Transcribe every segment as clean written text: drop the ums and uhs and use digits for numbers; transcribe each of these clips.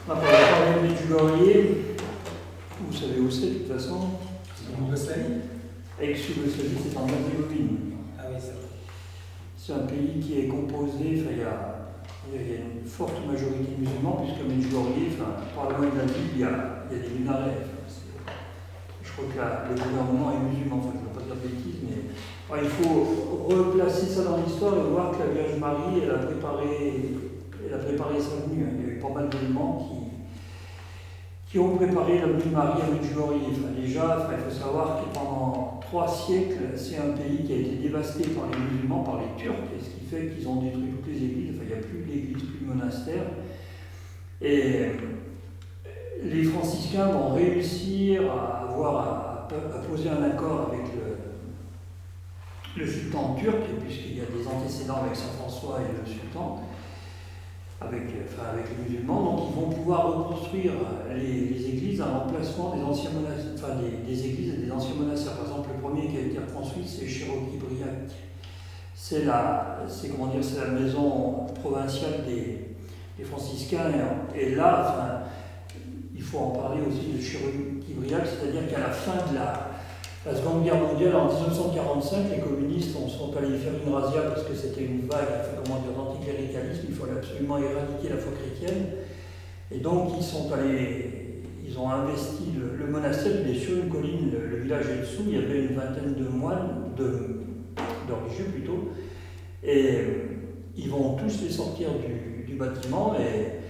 On va parler de Medjugorje. Vous savez où c'est de toute façon? C'est en Yougoslavie? Ex-Yougoslavie, c'est en Herzégovine. Ah oui, c'est vrai. C'est un pays qui est composé, il y a une forte majorité de musulmans, puisque Medjugorje, pas loin de la ville, il y a des minarets. Je crois que le gouvernement est musulman, je ne veux pas dire de bêtises, mais il faut replacer ça dans l'histoire et voir que la Vierge Marie, elle a préparé sa venue. Il y a eu pas mal d'éléments qui ont préparé la venue de Marie à Medjugorje. Déjà, il faut savoir que pendant 3 siècles, c'est un pays qui a été dévasté par les musulmans, par les Turcs, et ce qui fait qu'ils ont détruit toutes les églises. Il n'y a plus d'église, plus de monastère. Et les franciscains vont réussir à poser un accord avec le sultan turc, puisqu'il y a des antécédents avec Saint François et le sultan, avec les musulmans. Donc ils vont pouvoir reconstruire les églises à l'emplacement des anciens monastères, des églises et des anciens monastères. Par exemple, le premier qui a été reconstruit, c'est Cherokee-Briac. C'est la maison provinciale des franciscains. Et là, il faut en parler aussi de Cherokee-Briac, c'est-à-dire qu'à la fin de la Seconde Guerre mondiale, en 1945, les communistes sont allés faire une razzia parce que c'était une vague d'anticléricalisme. Il fallait absolument éradiquer la foi chrétienne. Et donc, ils ont investi le monastère. Il est sur une colline, le village est dessous. Il y avait une vingtaine de moines, de religieux plutôt. Et ils vont tous les sortir du bâtiment. Et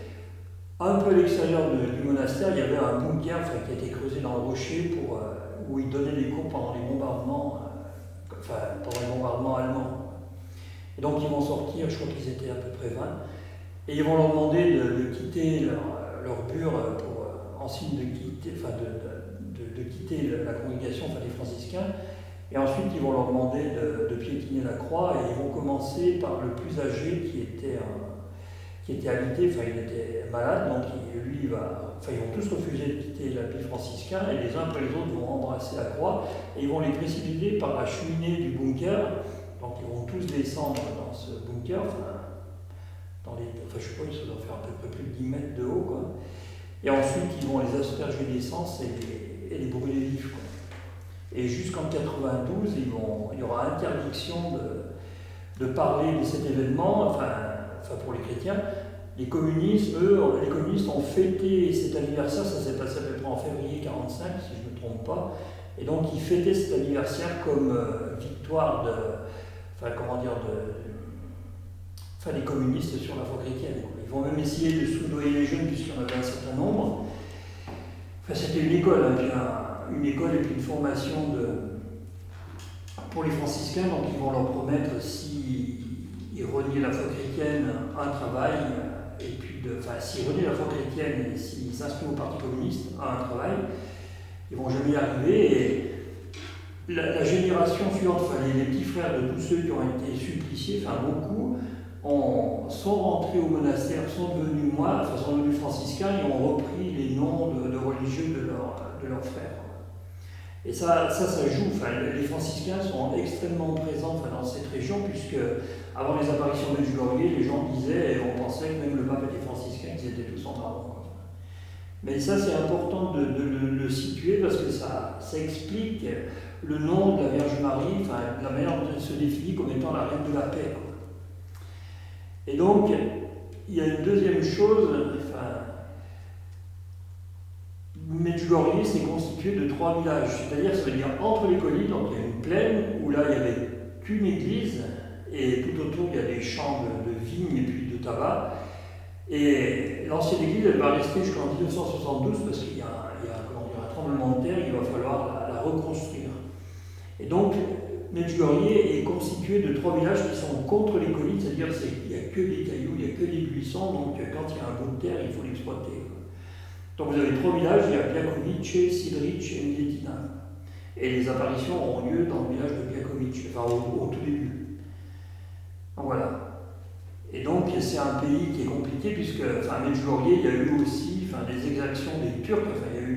un peu à l'extérieur du monastère, il y avait un bunker qui a été creusé dans le rocher où ils donnaient les cours pendant les bombardements allemands. Et donc ils vont sortir, je crois qu'ils étaient à peu près 20, et ils vont leur demander de quitter leur bure en signe de quitter la congrégation, les franciscains. Et ensuite ils vont leur demander de piétiner la croix, et ils vont commencer par le plus âgé qui était alité, il était malade, donc ils vont tous refuser de quitter l'habit franciscain, et les uns après les autres vont embrasser la croix, et ils vont les précipiter par la cheminée du bunker. Donc ils vont tous descendre dans ce bunker, je ne sais pas, ça doit faire à peu près plus de 10 mètres de haut, quoi. Et ensuite ils vont les asperger d'essence et les brûler vifs, quoi. Et jusqu'en 92, il y aura interdiction de parler de cet événement, pour les chrétiens. Les communistes ont fêté cet anniversaire, ça s'est passé à peu près en février 1945, si je ne me trompe pas, et donc ils fêtaient cet anniversaire comme victoire des communistes sur la foi chrétienne. Ils vont même essayer de soudoyer les jeunes, puisqu'il y en avait un certain nombre. C'était une école, une école et puis une formation pour les franciscains, donc ils vont leur promettre, s'ils reniaient la foi chrétienne, un travail, et puis s'ils reniaient la foi chrétienne et s'ils s'inscrivent au Parti communiste, un travail, ils ne vont jamais y arriver. Et la génération suivante, les petits frères de tous ceux qui ont été suppliciés, beaucoup, sont rentrés au monastère, sont devenus franciscains et ont repris les noms de religieux de leurs frères. Et ça joue. Les franciscains sont extrêmement présents dans cette région, puisque avant les apparitions de Medjugorje, les gens disaient, et on pensait que même le pape était franciscain, qu'ils étaient tous en marron. Mais ça, c'est important de le situer, parce que ça explique le nom de la Vierge Marie, la manière dont elle se définit comme étant la reine de la paix. Et donc, il y a une deuxième chose. Medjugorje, c'est constitué de 3 villages, c'est-à-dire, ça veut dire entre les collines, donc il y a une plaine où là il y avait qu'une église, et tout autour il y a des champs de vignes et puis de tabac. Et l'ancienne église, elle va rester jusqu'en 1972 parce qu'il y a un tremblement de terre, il va falloir la reconstruire. Et donc, Medjugorje est constitué de 3 villages qui sont contre les collines, c'est-à-dire qu'il n'y a que des cailloux, il n'y a que des buissons, donc quand il y a un bout de terre, il faut l'exploiter. Donc vous avez 3 villages, il y a Pijakovice, Sidrić et Miletina. Et les apparitions auront lieu dans le village de Pijakovice, au tout début. Donc voilà. Et donc c'est un pays qui est compliqué, puisque Medjugorje, il y a eu aussi des exactions des Turcs, il y a eu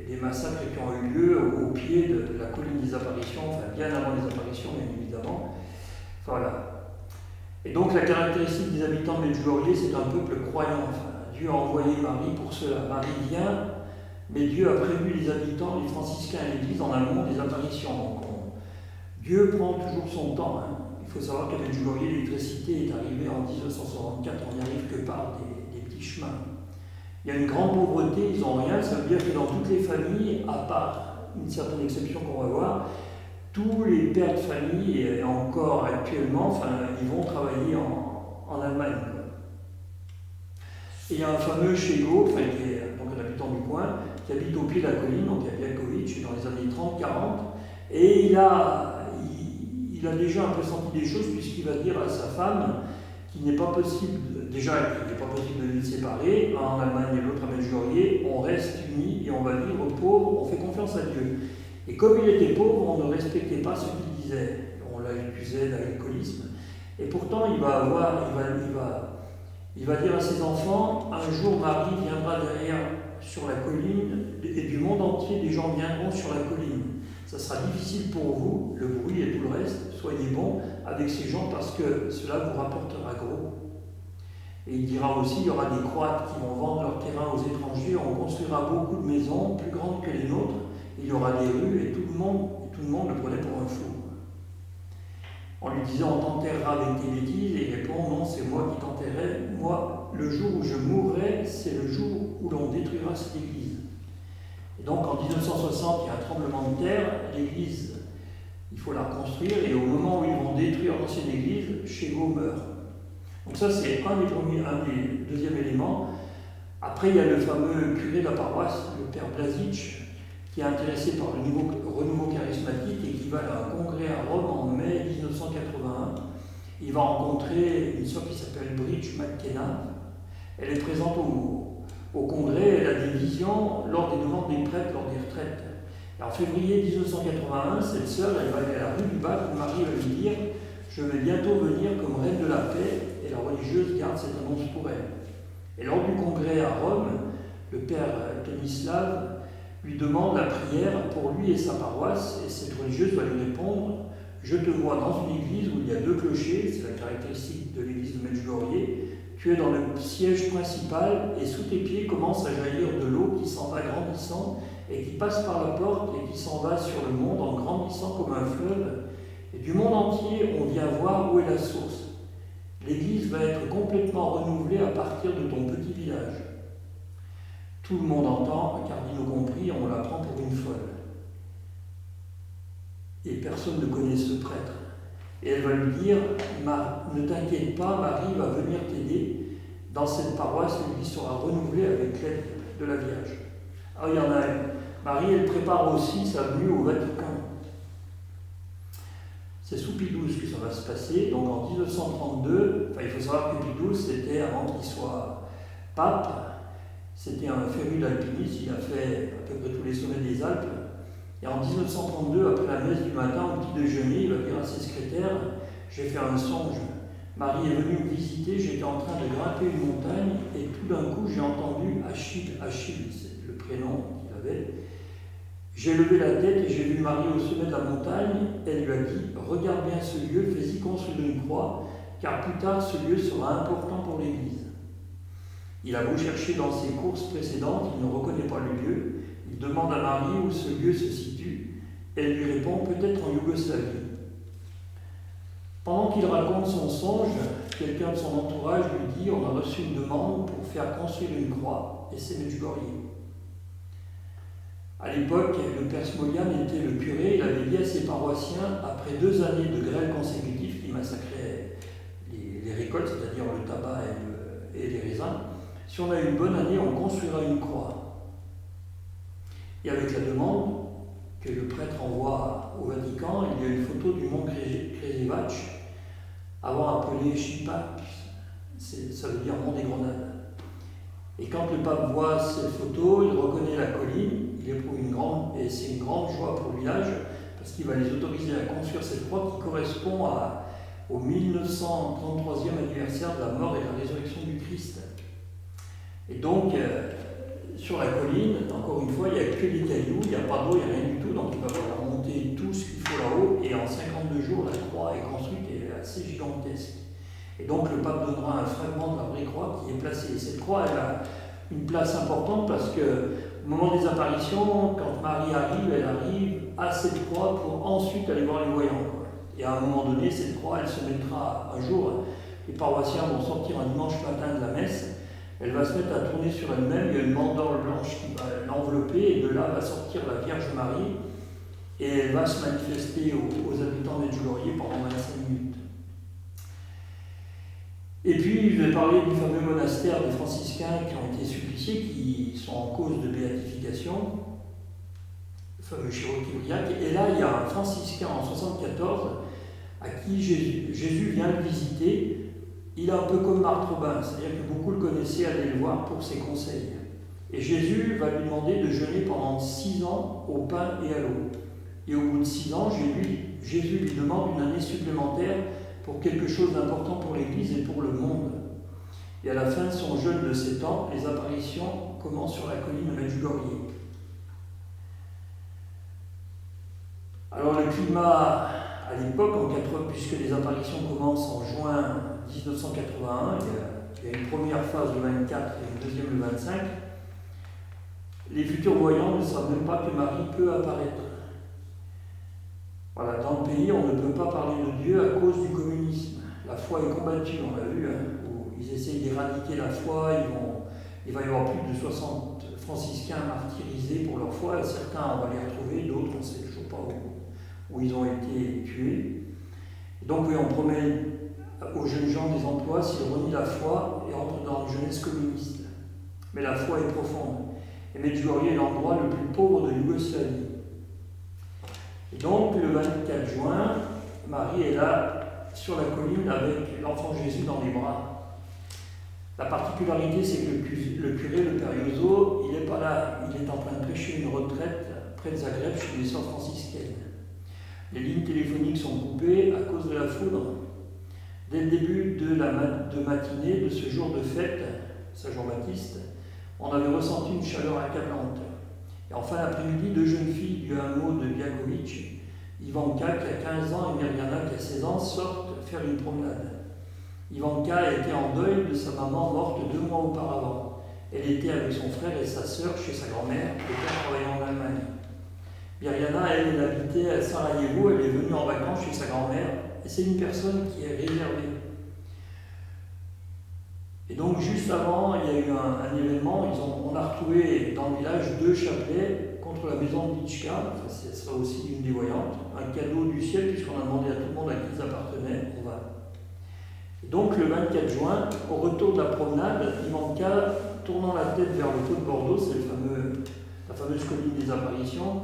des massacres qui ont eu lieu au pied de la colline des apparitions, bien avant les apparitions, bien évidemment. Voilà. Et donc la caractéristique des habitants de Medjugorje, c'est un peuple croyant. Dieu a envoyé Marie pour cela. Marie vient, mais Dieu a prévu les habitants, les franciscains et l'Église en amont des apparitions. Donc, Dieu prend toujours son temps. Hein. Il faut savoir qu'à Medjugorje, l'électricité est arrivée en 1964, on n'y arrive que par des petits chemins. Il y a une grande pauvreté, ils n'ont rien, ça veut dire que dans toutes les familles, à part une certaine exception qu'on va voir, tous les pères de famille, et encore actuellement, enfin, ils vont travailler en Allemagne. Et il y a un fameux Chego, enfin, qui est donc un habitant du coin, qui habite au pied de la colline, donc à Bielkovitch, dans les années 30-40, et il a déjà un peu senti des choses, puisqu'il va dire à sa femme qu'il n'est pas possible, déjà qu'il n'est pas possible de les séparer, un en Allemagne et l'autre à Medjugorje, on reste unis et on va vivre pauvres, on fait confiance à Dieu. Et comme il était pauvre, on ne respectait pas ce qu'il disait, on l'accusait d'alcoolisme. Et pourtant, il va dire à ses enfants, un jour Marie viendra derrière sur la colline, et du monde entier, des gens viendront sur la colline. Ça sera difficile pour vous, le bruit et tout le reste, soyez bons avec ces gens parce que cela vous rapportera gros. Et il dira aussi, il y aura des Croates qui vont vendre leur terrain aux étrangers, on construira beaucoup de maisons plus grandes que les nôtres, il y aura des rues et tout le monde le prenait pour un fou. On lui disait, on t'enterrera avec tes bêtises, et il répond, non, c'est moi qui t'enterrerai, moi, le jour où je mourrai, c'est le jour où l'on détruira cette église. Et donc en 1960, il y a un tremblement de terre, l'église, il faut la reconstruire, et au moment où ils vont détruire l'ancienne église, Chego meurt. Donc ça c'est un des deuxièmes éléments. Après il y a le fameux curé de la paroisse, le père Blasic, qui est intéressé par le renouveau charismatique et qui va à un congrès à Rome en mai 1981. Il va rencontrer une sœur qui s'appelle Bridge McKenna. Elle est présente au congrès, elle a des visions lors des demandes des prêtres, lors des retraites. Et en février 1981, cette sœur, elle va aller à la rue du Bac, où Marie va lui dire « Je vais bientôt venir comme reine de la paix », et la religieuse garde cette annonce pour elle. Et lors du congrès à Rome, le père Tonislav lui demande la prière pour lui et sa paroisse, et cette religieuse va lui répondre « Je te vois dans une église où il y a 2 clochers, c'est la caractéristique de l'église de Medjugorje, tu es dans le siège principal et sous tes pieds commence à jaillir de l'eau qui s'en va grandissant et qui passe par la porte et qui s'en va sur le monde en grandissant comme un fleuve. Et du monde entier, on vient voir où est la source. L'église va être complètement renouvelée à partir de ton petit village. Tout le monde entend, cardinaux compris, on la prend pour une folle. Et personne ne connaît ce prêtre. Et elle va lui dire, ne t'inquiète pas, Marie va venir t'aider. Dans cette paroisse, l'église sera renouvelée avec l'aide de la Vierge. Alors il y en a une. Marie, elle prépare aussi sa venue au Vatican. C'est sous Pie XII que ça va se passer. Donc en 1932, il faut savoir que Pie XII, c'était, avant qu'il soit pape, c'était un féru d'alpiniste, il a fait à peu près tous les sommets des Alpes. Et en 1932, après la messe du matin, au petit déjeuner, il va dire à ses secrétaires, j'ai fait un songe. Marie est venue me visiter, j'étais en train de grimper une montagne, et tout d'un coup, j'ai entendu Achille, c'est le prénom qu'il avait. J'ai levé la tête et j'ai vu Marie au sommet de la montagne. Elle lui a dit, regarde bien ce lieu, fais-y construire une croix, car plus tard, ce lieu sera important pour l'Église. Il a beau chercher dans ses courses précédentes, il ne reconnaît pas le lieu. Il demande à Marie où ce lieu se situe. Elle lui répond peut-être en Yougoslavie. Pendant qu'il raconte son songe, quelqu'un de son entourage lui dit on a reçu une demande pour faire construire une croix, et c'est Medjugorje. À l'époque, le père Smolian était le curé, il avait dit à ses paroissiens, après 2 années de grêle consécutive qui massacraient les récoltes, c'est-à-dire le tabac et les raisins, si on a une bonne année, on construira une croix. Et avec la demande que le prêtre envoie au Vatican, il y a une photo du mont Krzevac, avant appelé Šipak, ça veut dire mont des Grenades. Et quand le pape voit cette photo, il reconnaît la colline, il éprouve et c'est une grande joie pour le village, parce qu'il va les autoriser à construire cette croix qui correspond au 1933e anniversaire de la mort et de la résurrection du Christ. Et donc, sur la colline, encore une fois, il n'y a que des cailloux, il n'y a pas d'eau, il n'y a rien du tout, donc il va falloir monter tout ce qu'il faut là-haut, et en 52 jours, la croix est construite et est assez gigantesque. Et donc le pape donnera un fragment de la vraie croix qui est placé. Et cette croix, elle a une place importante parce que au moment des apparitions, quand Marie arrive, elle arrive à cette croix pour ensuite aller voir les voyants. Et à un moment donné, cette croix, elle se mettra un jour, les paroissiens vont sortir un dimanche matin de la messe, elle va se mettre à tourner sur elle-même, il y a une mandorle blanche qui va l'envelopper, et de là va sortir la Vierge Marie, et elle va se manifester aux habitants Medjugorje pendant 25 minutes. Et puis, je vais parler du fameux monastère des franciscains qui ont été suppliciés, qui sont en cause de béatification, le fameux Chiroquibriac. Et là, il y a un franciscain en 1974 à qui Jésus vient le visiter. Il est un peu comme Marthe Robin, c'est-à-dire que beaucoup le connaissaient, allaient le voir pour ses conseils. Et Jésus va lui demander de jeûner pendant 6 ans au pain et à l'eau. Et au bout de 6 ans, Jésus lui demande une année supplémentaire pour quelque chose d'important pour l'Église et pour le monde. Et à la fin de son jeûne de 7 ans, les apparitions commencent sur la colline de Medjugorje. Alors le climat à l'époque, puisque les apparitions commencent en juin 1981, il y a une première phase le 24 et une deuxième le 25, les futurs voyants ne savent même pas que Marie peut apparaître. Voilà, dans le pays, on ne peut pas parler de Dieu à cause du communisme. La foi est combattue, on l'a vu, où ils essayent d'éradiquer la foi, il va y avoir plus de 60 franciscains martyrisés pour leur foi, certains on va les retrouver, d'autres on ne sait toujours pas où ils ont été tués. Et donc oui, on promet aux jeunes gens des emplois s'ils renient la foi et entrent dans une jeunesse communiste. Mais la foi est profonde. Et Medjugorje est l'endroit le plus pauvre de Yougoslavie. Et donc, le 24 juin, Marie est là, sur la colline, avec l'enfant Jésus dans les bras. La particularité, c'est que le curé, le père Yozo, il n'est pas là. Il est en train de prêcher une retraite près de Zagreb, chez les sœurs franciscaines. Les lignes téléphoniques sont coupées à cause de la foudre. Dès le début de matinée de ce jour de fête, Saint-Jean-Baptiste, on avait ressenti une chaleur accablante. Et en fin d'après-midi, 2 jeunes filles du hameau de Biakovic, Ivanka qui a 15 ans et Mirjana qui a 16 ans, sortent faire une promenade. Ivanka était en deuil de sa maman morte 2 mois auparavant. Elle était avec son frère et sa sœur chez sa grand-mère qui était travaillant en Allemagne. Mirjana, elle habitait à Sarajevo, elle est venue en vacances chez sa grand-mère et c'est une personne qui est réservée. Et donc, juste avant, il y a eu un événement, on a retrouvé dans le village 2 chapelets contre la maison de Litchka, enfin, ce sera aussi une des voyantes, un cadeau du ciel, puisqu'on a demandé à tout le monde à qui ils appartenaient. Et donc, le 24 juin, au retour de la promenade, Ivanka, tournant la tête vers le Pot de Bordeaux, c'est la fameuse colline des apparitions,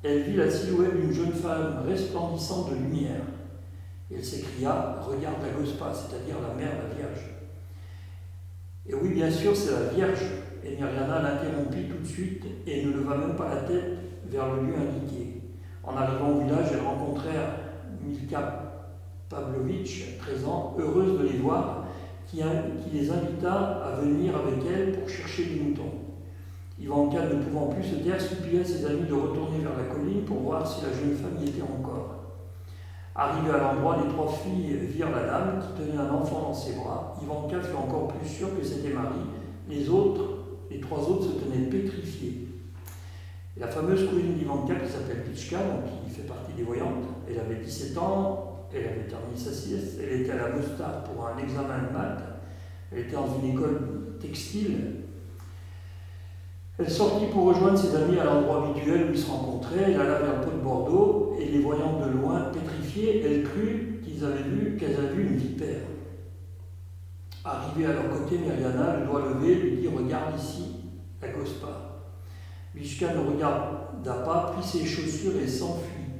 elle vit la silhouette d'une jeune femme resplendissante de lumière. Et elle s'écria « Regarde la Gospa », c'est-à-dire la mère, la Vierge. Et oui, bien sûr, c'est la Vierge. Et Mirjana l'interrompit tout de suite et ne leva même pas la tête vers le lieu indiqué. En arrivant au village, elles rencontrèrent Milka Pavlovic, 13 ans, heureuse de les voir, qui les invita à venir avec elle pour chercher des moutons. Ivanka, ne pouvant plus se taire, supplia ses amis de retourner vers la colline pour voir si la jeune femme y était encore. Arrivée à l'endroit, les 3 filles virent la dame qui tenait un enfant dans ses bras. Ivanka fut encore plus sûre que c'était Marie. Les 3 autres se tenaient pétrifiés. Et la fameuse cousine d'Ivanka, qui s'appelle Litchka, qui fait partie des voyantes, elle avait 17 ans, elle avait terminé sa sieste, elle était à la Mostar pour un examen de maths, elle était dans une école textile. Elle sortit pour rejoindre ses amis à l'endroit habituel où ils se rencontraient. Elle alla vers le Pot de Bordeaux et les voyant de loin pétrifiés, elle crut qu'elles avaient vu une vipère. Arrivée à leur côté, Mirjana, le doigt levé, lui dit « Regarde ici, la Gospa ». Litchka ne regarda pas, prit ses chaussures et s'enfuit,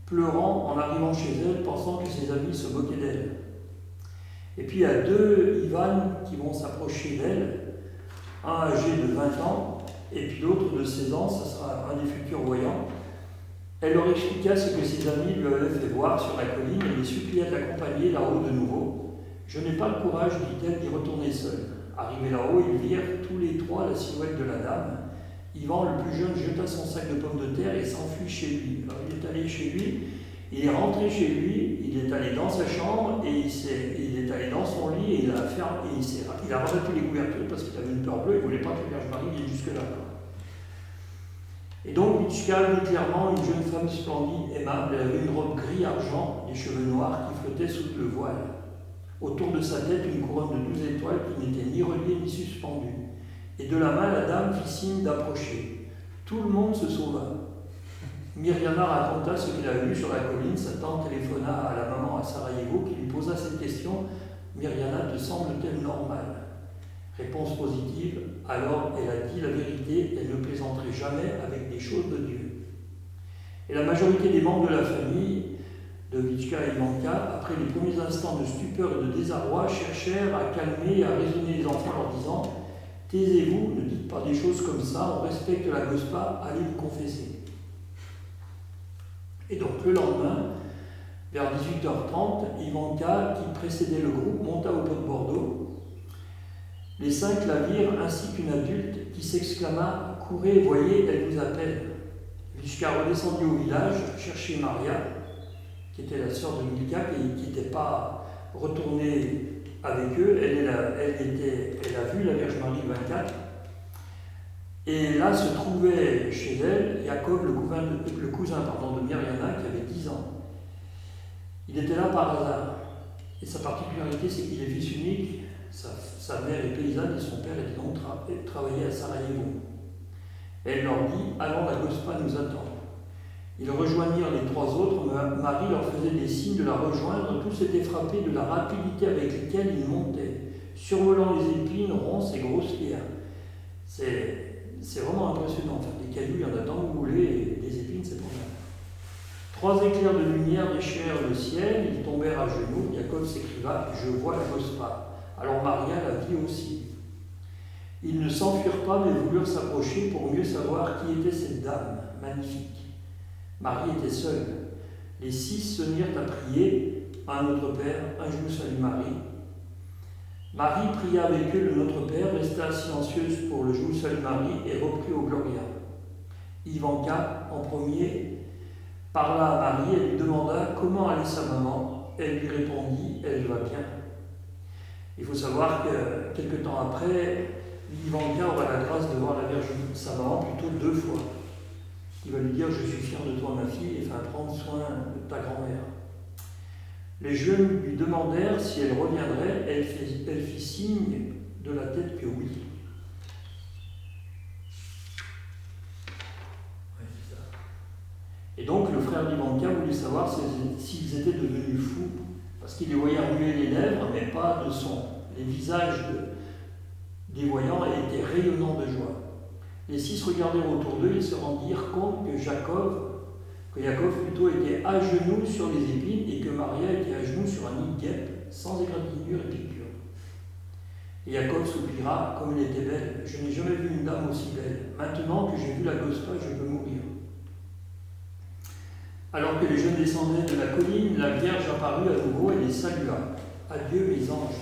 pleurant en arrivant chez elle, pensant que ses amis se moquaient d'elle. Et puis il y a 2 Ivan qui vont s'approcher d'elle, un âgé de 20 ans, et puis l'autre de 16 ans, ce sera un des futurs voyants. Elle leur expliqua ce que ses amis lui avaient fait voir sur la colline et les supplia d'accompagner là-haut de nouveau. « Je n'ai pas le courage, dit-elle, d'y retourner seule. » Arrivés là-haut, ils virent tous les 3 la silhouette de la dame. Ivan, le plus jeune, jeta son sac de pommes de terre et s'enfuit chez lui. Alors, il est allé chez lui Il est rentré chez lui, il est allé dans sa chambre et il est allé dans son lit et il a rabattu les couvertures parce qu'il avait une peur bleue, il ne voulait pas que la Vierge Marie vienne jusque-là. Et donc Vitchka vit clairement une jeune femme splendide, aimable, elle avait une robe gris-argent, des cheveux noirs qui flottaient sous le voile. Autour de sa tête, une couronne de 12 étoiles qui n'était ni reliée ni suspendue. Et de la main, la dame fit signe d'approcher. Tout le monde se sauva. Mirjana raconta ce qu'il avait vu sur la colline. Sa tante téléphona à la maman à Sarajevo qui lui posa cette question. Mirjana, te semble-t-elle normale? Réponse positive. Alors elle a dit la vérité, elle ne plaisanterait jamais avec des choses de Dieu. Et la majorité des membres de la famille de Vitchka et Ivanka, après les premiers instants de stupeur et de désarroi, cherchèrent à calmer et à raisonner les enfants en leur disant « Taisez-vous, ne dites pas des choses comme ça, on respecte la Gospa, allez vous confesser. » Et donc le lendemain, vers 18h30, Ivanka, qui précédait le groupe, monta au pot de Bordeaux. Les 5 la virent, ainsi qu'une adulte qui s'exclama « Courez, voyez, elle vous appelle !» Vitchka redescendit au village, chercher Maria, qui était la sœur de Milka et qui n'était pas retournée avec eux. Elle a vu la Vierge Marie le 24. Et là se trouvait chez elle Yaakov, le cousin de Mirjana, qui avait 10 ans. Il était là par hasard. Et sa particularité, c'est qu'il est fils unique. Sa mère est paysanne et son père était donc travaillait à Sarajevo. Elle leur dit « Allons, la Gospa nous attend ». Ils rejoignirent les 3 autres, Marie leur faisait des signes de la rejoindre, tous étaient frappés de la rapidité avec laquelle ils montaient, survolant les épines ronces et grosses pierres. C'est vraiment impressionnant, enfin, des cailloux, il y en a tant que vous voulez, et des épines, c'est pas mal. 3 éclairs de lumière déchirèrent le ciel, ils tombèrent à genoux, Yaakov s'écria « Je vois la Gospa ». Alors Maria la vit aussi. Ils ne s'enfuirent pas, mais voulurent s'approcher pour mieux savoir qui était cette dame magnifique. Marie était seule. Les 6 se mirent à prier, un Notre Père, un Je vous salue Marie. Marie pria avec eux le Notre Père, resta silencieuse pour le Je vous salue Marie et reprit au Gloria. Ivanka, en premier, parla à Marie et lui demanda comment allait sa maman. Elle lui répondit, elle va bien. Il faut savoir que quelque temps après, Ivanka aura la grâce de voir la Vierge, sa maman, plutôt 2 fois. Il va lui dire « Je suis fier de toi, ma fille, et va prendre soin de ta grand-mère. » Les jeunes lui demandèrent si elle reviendrait. Elle fit signe de la tête que oui. Et donc le frère d'Ivanka voulut savoir s'ils étaient devenus fous, parce qu'il les voyait remuer les lèvres, mais pas de son. Les visages des voyants étaient rayonnants de joie. Les 6 regardèrent autour d'eux et se rendirent compte que Yaakov plutôt était à genoux sur les épines et que Maria était à genoux sur un nid de guêpe, sans égratignure et piqûre. Et Yaakov soupira, comme elle était belle. Je n'ai jamais vu une dame aussi belle. Maintenant que j'ai vu la Gospa, je veux mourir. Alors que les jeunes descendaient de la colline, la Vierge apparut à nouveau et les salua. Adieu mes anges.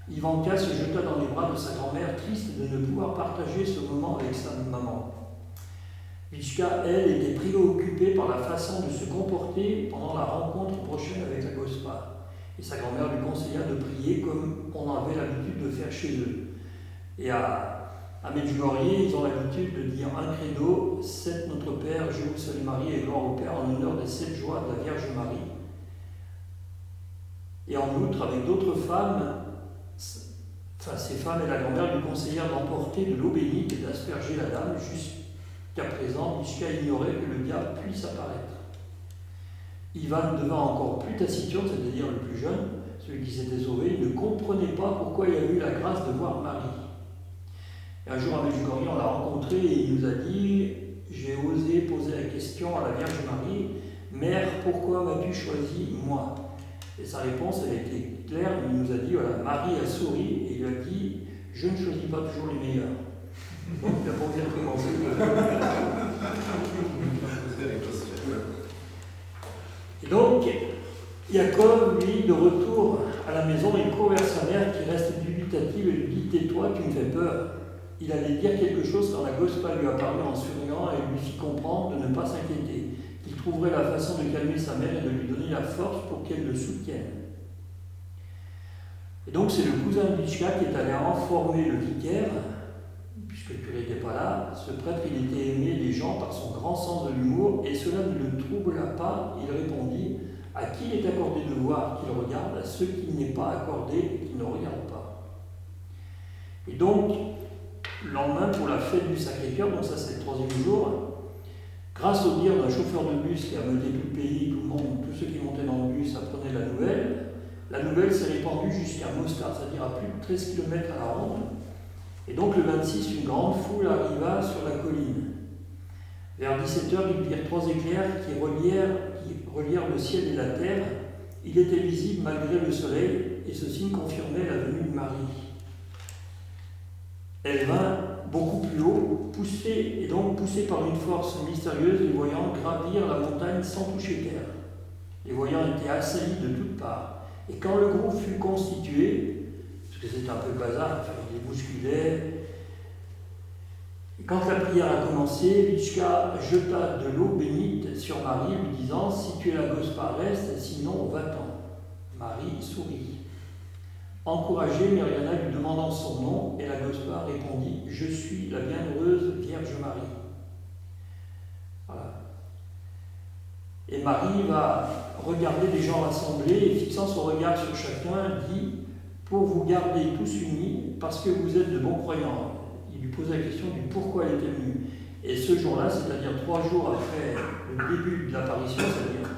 Ivanka se jeta dans les bras de sa grand-mère, triste de ne pouvoir partager ce moment avec sa maman. Vitchka, elle, était préoccupée par la façon de se comporter pendant la rencontre prochaine avec la Gospa. Et sa grand-mère lui conseilla de prier comme on avait l'habitude de faire chez eux. Et à Medjugorje, ils ont l'habitude de dire un credo, 7 Notre Père, Je vous salue Marie et gloire au Père en l'honneur des 7 joies de la Vierge Marie. Et en outre, avec d'autres femmes, ces femmes et la grand-mère lui conseillèrent d'emporter de l'eau bénite et d'asperger la dame. Jusqu'à présent, Vitchka ignorait que le diable puisse apparaître. Ivan devint encore plus taciturne, c'est-à-dire le plus jeune, celui qui s'était sauvé, il ne comprenait pas pourquoi il a eu la grâce de voir Marie. Et un jour à Medjugorje, on l'a rencontré et il nous a dit « J'ai osé poser la question à la Vierge Marie, « Mère, pourquoi m'as-tu choisi moi ?» Et sa réponse, elle était claire, il nous a dit, voilà, Marie a souri et il a dit, je ne choisis pas toujours les meilleurs. Donc il a pas bien commencé. Et donc, Yaakov, lui, de retour à la maison, il court vers sa mère qui reste dubitative et lui dit, tais-toi, tu me fais peur. Il allait dire quelque chose quand la Gospa lui apparut en souriant et lui fit comprendre de ne pas s'inquiéter, qu'il trouverait la façon de calmer sa mère et de lui donner la force pour qu'elle le soutienne. Et donc c'est le cousin de Vitschka qui est allé informer le vicaire, puisque le curé n'était pas là. Ce prêtre, il était aimé des gens par son grand sens de l'humour, et cela ne le troubla pas. Il répondit: à qui il est accordé de voir qu'il regarde, à ceux qui n'est pas accordé et qui ne regardent pas. Et donc, le lendemain, pour la fête du Sacré-Cœur, donc ça c'est le 3e jour, grâce au dire d'un chauffeur de bus qui a mené tout le pays, tout le monde, tous ceux qui montaient dans le bus apprenaient la nouvelle s'est répandue jusqu'à Mostar, c'est-à-dire à plus de 13 km à la ronde. Et donc le 26, une grande foule arriva sur la colline. Vers 17h, ils virent 3 éclairs qui relièrent le ciel et la terre. Il était visible malgré le soleil, et ce signe confirmait la venue de Marie. Elle vint beaucoup plus haut, poussée par une force mystérieuse, les voyants gravir la montagne sans toucher terre. Les voyants étaient assaillis de toutes parts. Et quand le groupe fut constitué, parce que c'était un peu le bazar, il les bousculait, et quand la prière a commencé, Vitschka jeta de l'eau bénite sur Marie, lui disant: si tu es la Gospa, reste, sinon va-t'en. Marie sourit. Encouragée, Myriana lui demandant son nom, et la Gospa répondit: je suis la bienheureuse Vierge Marie. Voilà. Et Marie va regarder les gens rassemblés et fixant son regard sur chacun, dit: pour vous garder tous unis, parce que vous êtes de bons croyants. Il lui pose la question du pourquoi elle était venue. Et ce jour-là, c'est-à-dire 3 jours après le début de l'apparition, c'est-à-dire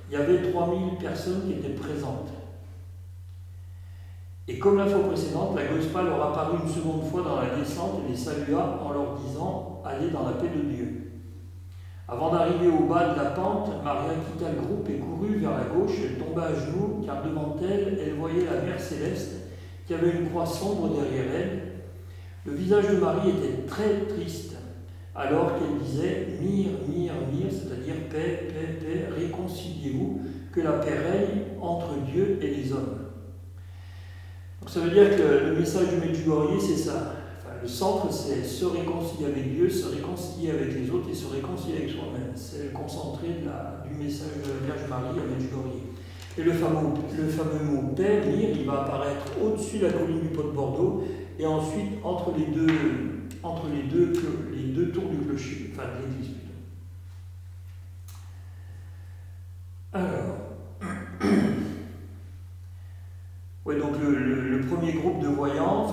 il y avait 3000 personnes qui étaient présentes. Et comme la fois précédente, la Gospa leur apparut une seconde fois dans la descente et les salua en leur disant: allez dans la paix de Dieu. Avant d'arriver au bas de la pente, Maria quitta le groupe et courut vers la gauche. Elle tomba à genoux, car devant elle, elle voyait la mer céleste qui avait une croix sombre derrière elle. Le visage de Marie était très triste, alors qu'elle disait: mire, mire, mire, c'est-à-dire paix, paix, paix, réconciliez-vous, que la paix règne entre Dieu et les hommes. Donc ça veut dire que le message du Medjugorje, c'est ça. Le centre, c'est se réconcilier avec Dieu, se réconcilier avec les autres et se réconcilier avec soi-même. C'est le concentré du message de la Vierge Marie à Medjugorje. Et le fameux mot paix, mire, il va apparaître au-dessus de la colline du Pot de Bordeaux et ensuite entre les deux tours du clocher, enfin de l'église plutôt. Alors, ouais, donc le premier groupe de voyants,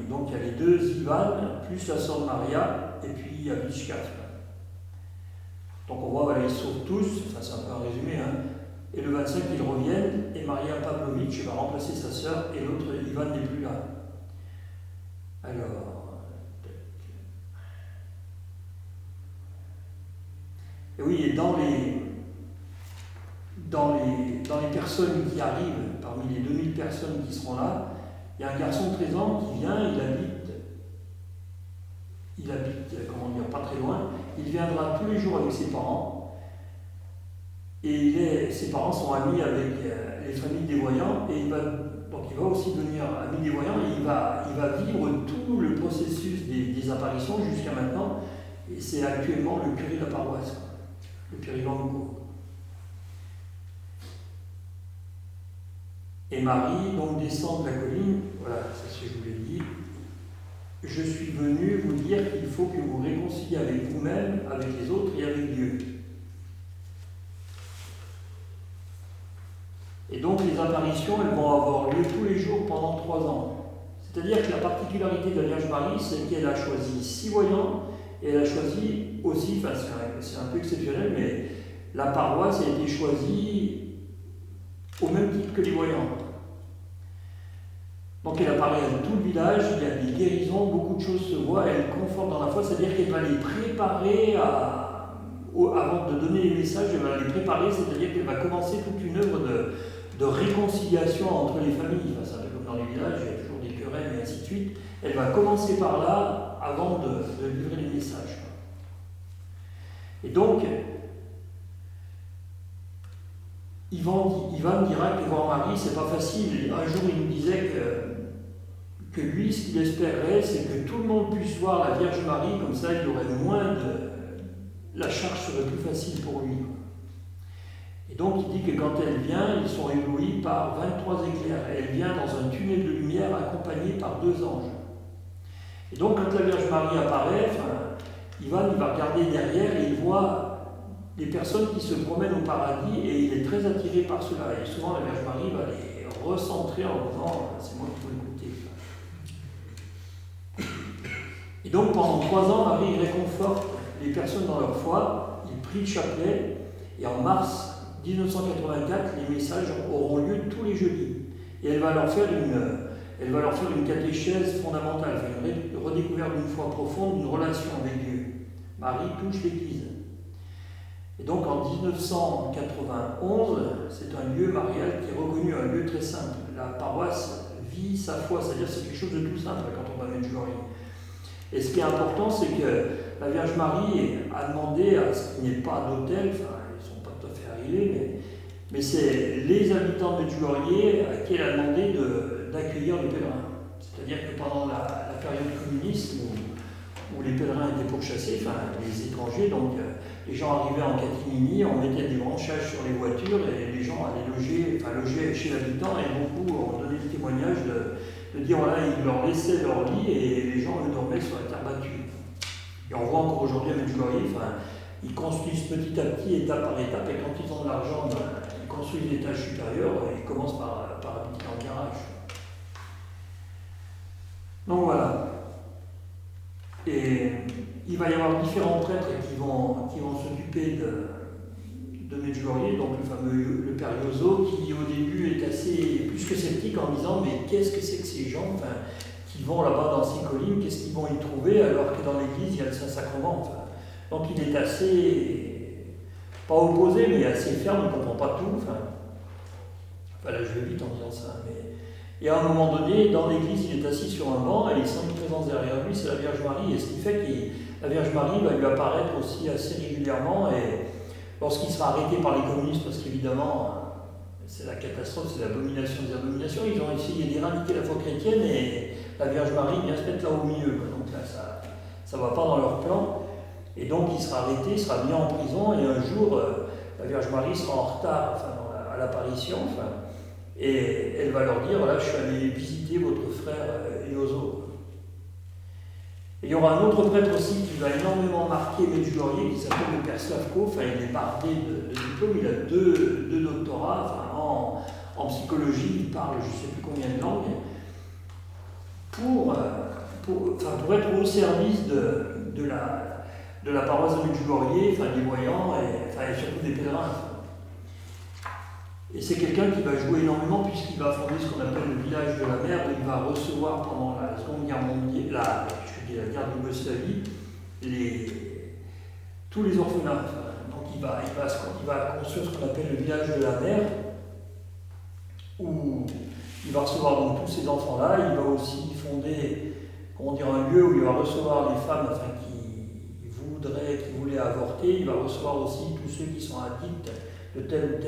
donc il y a les 2 Ivan, plus la sœur de Maria, et puis il y a Vitschka. Donc on voit, voilà, ils sauvent tous, c'est un peu un résumé, hein. Et le 25, ils reviennent, et Maria Pavlovitch va remplacer sa sœur, et l'autre, Ivan, n'est plus là. Alors... Et oui, et dans les personnes qui arrivent, parmi les 2000 personnes qui seront là, il y a un garçon de 13 ans qui vient, il habite, comment dire, pas très loin. Il viendra tous les jours avec ses parents, et ses parents sont amis avec les familles des voyants, et il va aussi devenir ami des voyants, et il va vivre tout le processus des apparitions jusqu'à maintenant, et c'est actuellement le curé de la paroisse, le curé Lango. Et Marie donc descend de la colline, voilà, c'est ce que je vous l'ai dit. Je suis venu vous dire qu'il faut que vous réconciliez avec vous-même, avec les autres et avec Dieu. Et donc les apparitions, elles vont avoir lieu tous les jours pendant 3 ans. C'est-à-dire que la particularité de la Vierge Marie, c'est qu'elle a choisi 6 voyants, et elle a choisi aussi, c'est un peu exceptionnel, mais la paroisse a été choisie au même titre que les voyants. Donc elle apparaît à tout le village, il y a des guérisons, beaucoup de choses se voient, elle conforte dans la foi, c'est-à-dire qu'elle va les préparer avant de donner les messages, elle va les préparer, c'est-à-dire qu'elle va commencer toute une œuvre de réconciliation entre les familles. C'est un peu comme dans les villages, il y a toujours des querelles et ainsi de suite. Elle va commencer par là avant de livrer les messages. Et donc, Ivan dira que voir Marie, c'est pas facile. Un jour, il nous disait que lui, ce qu'il espérait, c'est que tout le monde puisse voir la Vierge Marie, comme ça, il aurait moins de... La charge serait plus facile pour lui. Et donc il dit que quand elle vient, ils sont éblouis par 23 éclairs. Elle vient dans un tunnel de lumière accompagnée par 2 anges. Et donc quand la Vierge Marie apparaît, Ivan il va regarder derrière et il voit des personnes qui se promènent au paradis et il est très attiré par cela. Et souvent la Vierge Marie va les recentrer en disant « c'est moi qui veux écouter ». Et donc pendant 3 ans, Marie réconforte les personnes dans leur foi, il prie le chapelet, et en mars 1984, les messages auront lieu tous les jeudis. Et elle va leur faire une catéchèse fondamentale, une redécouverte d'une foi profonde, d'une relation avec Dieu. Marie touche l'Église. Et donc en 1991, c'est un lieu marial qui est reconnu un lieu très simple. La paroisse vit sa foi, c'est-à-dire c'est quelque chose de tout simple quand on va à Medjugorje. Et ce qui est important, c'est que la Vierge Marie a demandé à ce qu'il n'y ait pas d'hôtel, enfin ils ne sont pas tout à fait arrivés, mais c'est les habitants de Medjugorje à qui elle a demandé d'accueillir les pèlerins. C'est-à-dire que pendant la période communiste où les pèlerins étaient pourchassés, enfin les étrangers, donc les gens arrivaient en catimini, on mettait des branchages sur les voitures et les gens allaient loger chez l'habitant et beaucoup ont donné le témoignage de dire voilà, ils leur laissaient leur lit et les gens eux dormaient sur la terre battue. Et on voit encore aujourd'hui à Medjugorje, ils construisent petit à petit, étape par étape, et quand ils ont de l'argent, ils construisent l'étage supérieur et ils commencent par habiter en garage. Donc voilà. Et il va y avoir différents prêtres qui vont s'occuper de Medjugorje, donc le père Yozo, qui au début est assez plus que sceptique en disant mais qu'est-ce que c'est que ces gens qui vont là-bas dans ces collines, qu'est-ce qu'ils vont y trouver alors que dans l'église il y a le Saint-Sacrement. Donc il est assez, pas opposé, mais assez ferme, il ne comprend pas tout. Là je vais vite en disant ça. Et à un moment donné, dans l'église, il est assis sur un banc et il sent une présence derrière lui, c'est la Vierge Marie. Et ce qui fait que la Vierge Marie va lui apparaître aussi assez régulièrement. Et lorsqu'il sera arrêté par les communistes, parce qu'évidemment, c'est la catastrophe, c'est l'abomination des abominations, ils ont essayé d'éradiquer la foi chrétienne et la Vierge Marie vient se mettre là au milieu. Donc là, ça ne va pas dans leur plan. Et donc il sera arrêté, il sera mis en prison et un jour, la Vierge Marie sera en retard à l'apparition. Et elle va leur dire, voilà, je suis allé visiter votre frère Yozo. Et il y aura un autre prêtre aussi qui va énormément marquer Medjugorje, qui s'appelle le père Slavko. Il est bardé de diplômes, il a deux doctorats en psychologie, il parle je ne sais plus combien de langues, pour être au service de la paroisse de Medjugorje, des voyants et surtout des pèlerins. Et c'est quelqu'un qui va jouer énormément puisqu'il va fonder ce qu'on appelle le village de la mer, où il va recevoir pendant la Seconde Guerre mondiale, la guerre de Yougoslavie, tous les orphelins. Donc il va construire ce qu'on appelle le village de la mer, où il va recevoir donc tous ces enfants-là. Il va aussi fonder un lieu où il va recevoir les femmes qui voulaient avorter. Il va recevoir aussi tous ceux qui sont addicts de telle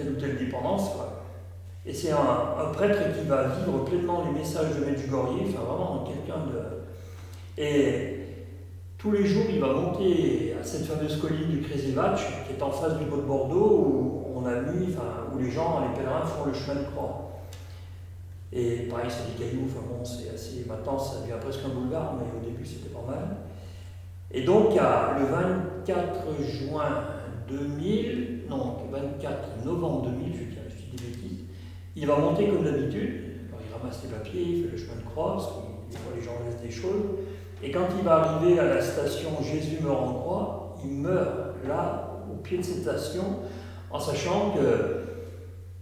ou telle dépendance. Et c'est un prêtre qui va vivre pleinement les messages de Medjugorje, vraiment quelqu'un de... Et tous les jours, il va monter à cette fameuse colline du Kreževac, qui est en face du Bois de Bordeaux, où les pèlerins font le chemin de croix. Et pareil, c'est des cailloux, c'est assez... Maintenant, ça devient presque un boulevard, mais au début, c'était pas mal. Et donc, le 24 novembre 2000, je dis des bêtises, il va monter comme d'habitude. Alors, il ramasse les papiers, il fait le chemin de croix, parce que des fois les gens laissent des choses. Et quand il va arriver à la station Jésus meurt en croix, il meurt là, au pied de cette station, en sachant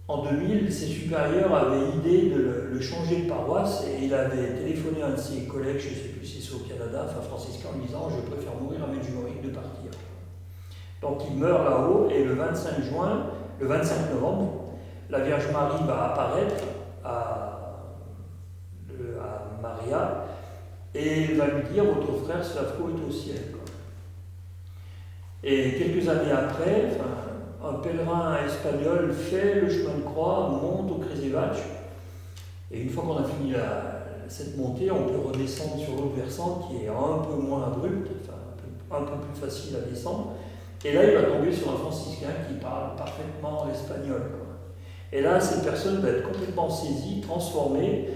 qu'en 2000, ses supérieurs avaient idée de le changer de paroisse et il avait téléphoné à un de ses collègues, je ne sais plus si c'est au Canada, franciscain, en lui disant « Je préfère mourir à Medjugorje que de partir ». Donc il meurt là-haut et le 25 novembre, la Vierge Marie va apparaître à Maria et elle va lui dire « Votre frère Slavko est au ciel ». Et quelques années après, un pèlerin espagnol fait le chemin de croix, monte au Kreževac, et une fois qu'on a fini cette montée, on peut redescendre sur l'autre versant qui est un peu moins abrupt, un peu plus facile à descendre. Et là, il va tomber sur un franciscain qui parle parfaitement l'espagnol, quoi. Et là, cette personne va être complètement saisie, transformée.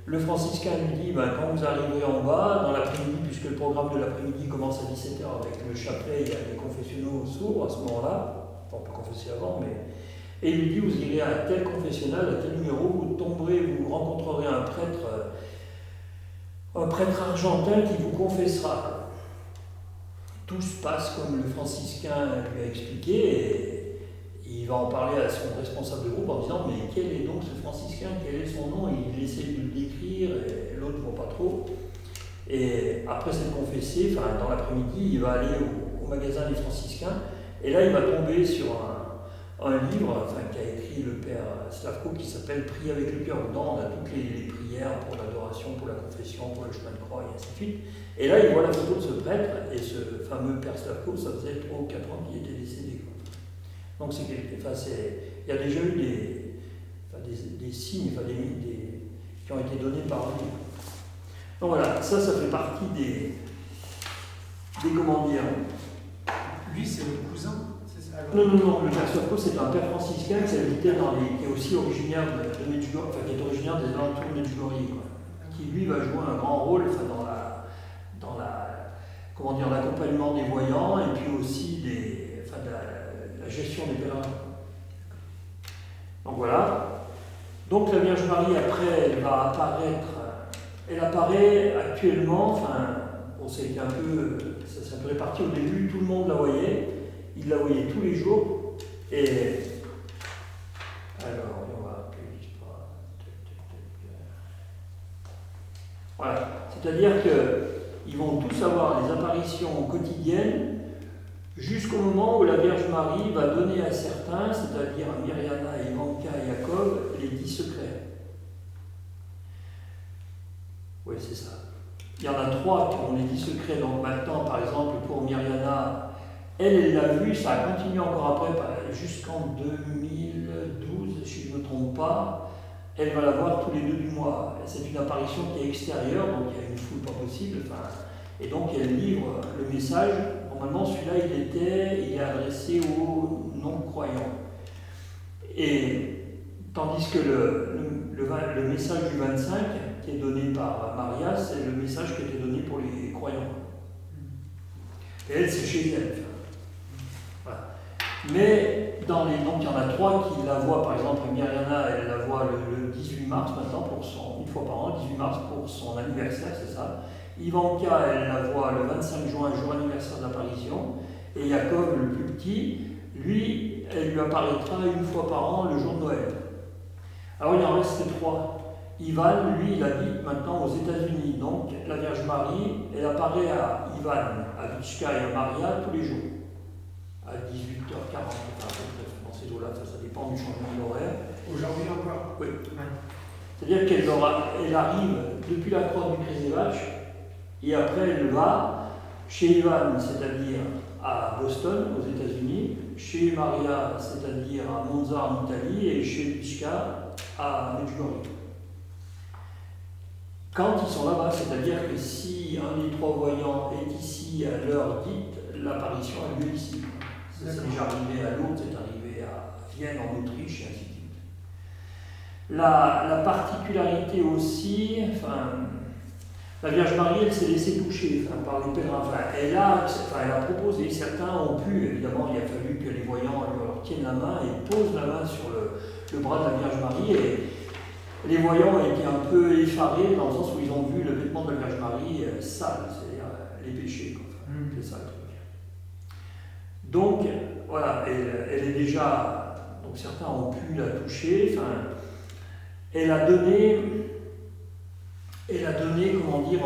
Le franciscain lui dit, ben, quand vous arriverez en bas, dans l'après-midi, puisque le programme de l'après-midi commence à 17h avec le chapelet, il y a les confessionnaux s'ouvrent à ce moment-là. Enfin, on peut confesser avant, mais... Et il lui dit, vous irez à tel confessionnal, à tel numéro, vous tomberez, vous rencontrerez un prêtre argentin qui vous confessera. Tout se passe comme le franciscain lui a expliqué, et il va en parler à son responsable de groupe en disant, mais quel est donc ce franciscain, quel est son nom? Il essaie de le décrire, et l'autre ne voit pas trop. Et après s'être confessé, dans l'après-midi, il va aller au magasin des franciscains, et là il va tomber sur un livre qu'a écrit le père Slavko qui s'appelle Prier avec le cœur. Dedans, on a toutes les prières pour l'adoration, pour la confession, pour le chemin de croix, et ainsi de suite. Et là, il voit la photo de ce prêtre, et ce fameux père Slavko, ça faisait 3 ou 4 ans qu'il était décédé, quoi. Donc, il y a déjà eu des signes qui ont été donnés par lui. Donc voilà, ça fait partie des comment dire. Lui, c'est le cousin. Non, le père Slavko, c'est un père franciscain qui est aussi originaire de Medjugorje, qui est originaire des alentours de Medjugorje, qui lui va jouer un grand rôle dans l'accompagnement des voyants et puis aussi la gestion des pèlerins. Donc voilà. Donc la Vierge Marie, après, elle va apparaître, elle apparaît actuellement, ça a été un peu réparti au début, tout le monde la voyait. Il la voyait tous les jours, et alors on va voilà, c'est-à-dire qu'ils vont tous avoir des apparitions quotidiennes jusqu'au moment où la Vierge Marie va donner à certains, c'est-à-dire à Mirjana, Ivanka et Jacob, les 10 secrets. Oui, c'est ça. Il y en a 3 qui ont les 10 secrets, donc maintenant, par exemple, pour Mirjana, elle l'a vu, ça a continué encore après, jusqu'en 2012, si je ne me trompe pas. Elle va la voir tous les 2 du mois. C'est une apparition qui est extérieure, donc il y a une foule pas possible. Et donc elle livre le message. Normalement, celui-là, il est adressé aux non-croyants. Et tandis que le message du 25, qui est donné par Maria, c'est le message qui était donné pour les croyants. Et elle, c'est chez elle. Voilà. Mais donc il y en a 3 qui la voient, par exemple Mirjana, elle la voit le 18 mars maintenant, une fois par an, 18 mars pour son anniversaire, c'est ça. Ivanka, elle la voit le 25 juin, jour anniversaire de l'apparition. Et Jacob, le plus petit, lui, elle lui apparaîtra une fois par an le jour de Noël. Alors il en reste 3. Ivan, lui, il habite maintenant aux États-Unis. Donc la Vierge Marie, elle apparaît à Ivan, à Vitchka et à Maria tous les jours. À 18h40, dans ces eaux-là, ça dépend du changement d'horaire. Aujourd'hui encore? Oui. C'est-à-dire qu'elle arrive depuis la croix du Krzevac, et après elle va chez Ivan, c'est-à-dire à Boston, aux États-Unis, chez Maria, c'est-à-dire à Monza, en Italie, et chez Vitchka, à Medjugorje. Quand ils sont là-bas, c'est-à-dire que si un des 3 voyants est ici à l'heure dite, l'apparition a lieu ici. C'est déjà arrivé à Lourdes, c'est arrivé à Vienne, en Autriche, et ainsi de suite. La particularité aussi, la Vierge Marie, elle s'est laissée toucher par les pèlerins. Elle a proposé, certains ont pu, évidemment, il a fallu que les voyants leur tiennent la main et posent la main sur le bras de la Vierge Marie. Et les voyants étaient un peu effarés dans le sens où ils ont vu le vêtement de la Vierge Marie sale, c'est-à-dire les péchés. C'est ça le truc. Donc, voilà, elle est déjà. Donc, certains ont pu la toucher. Elle a donné, comment dire,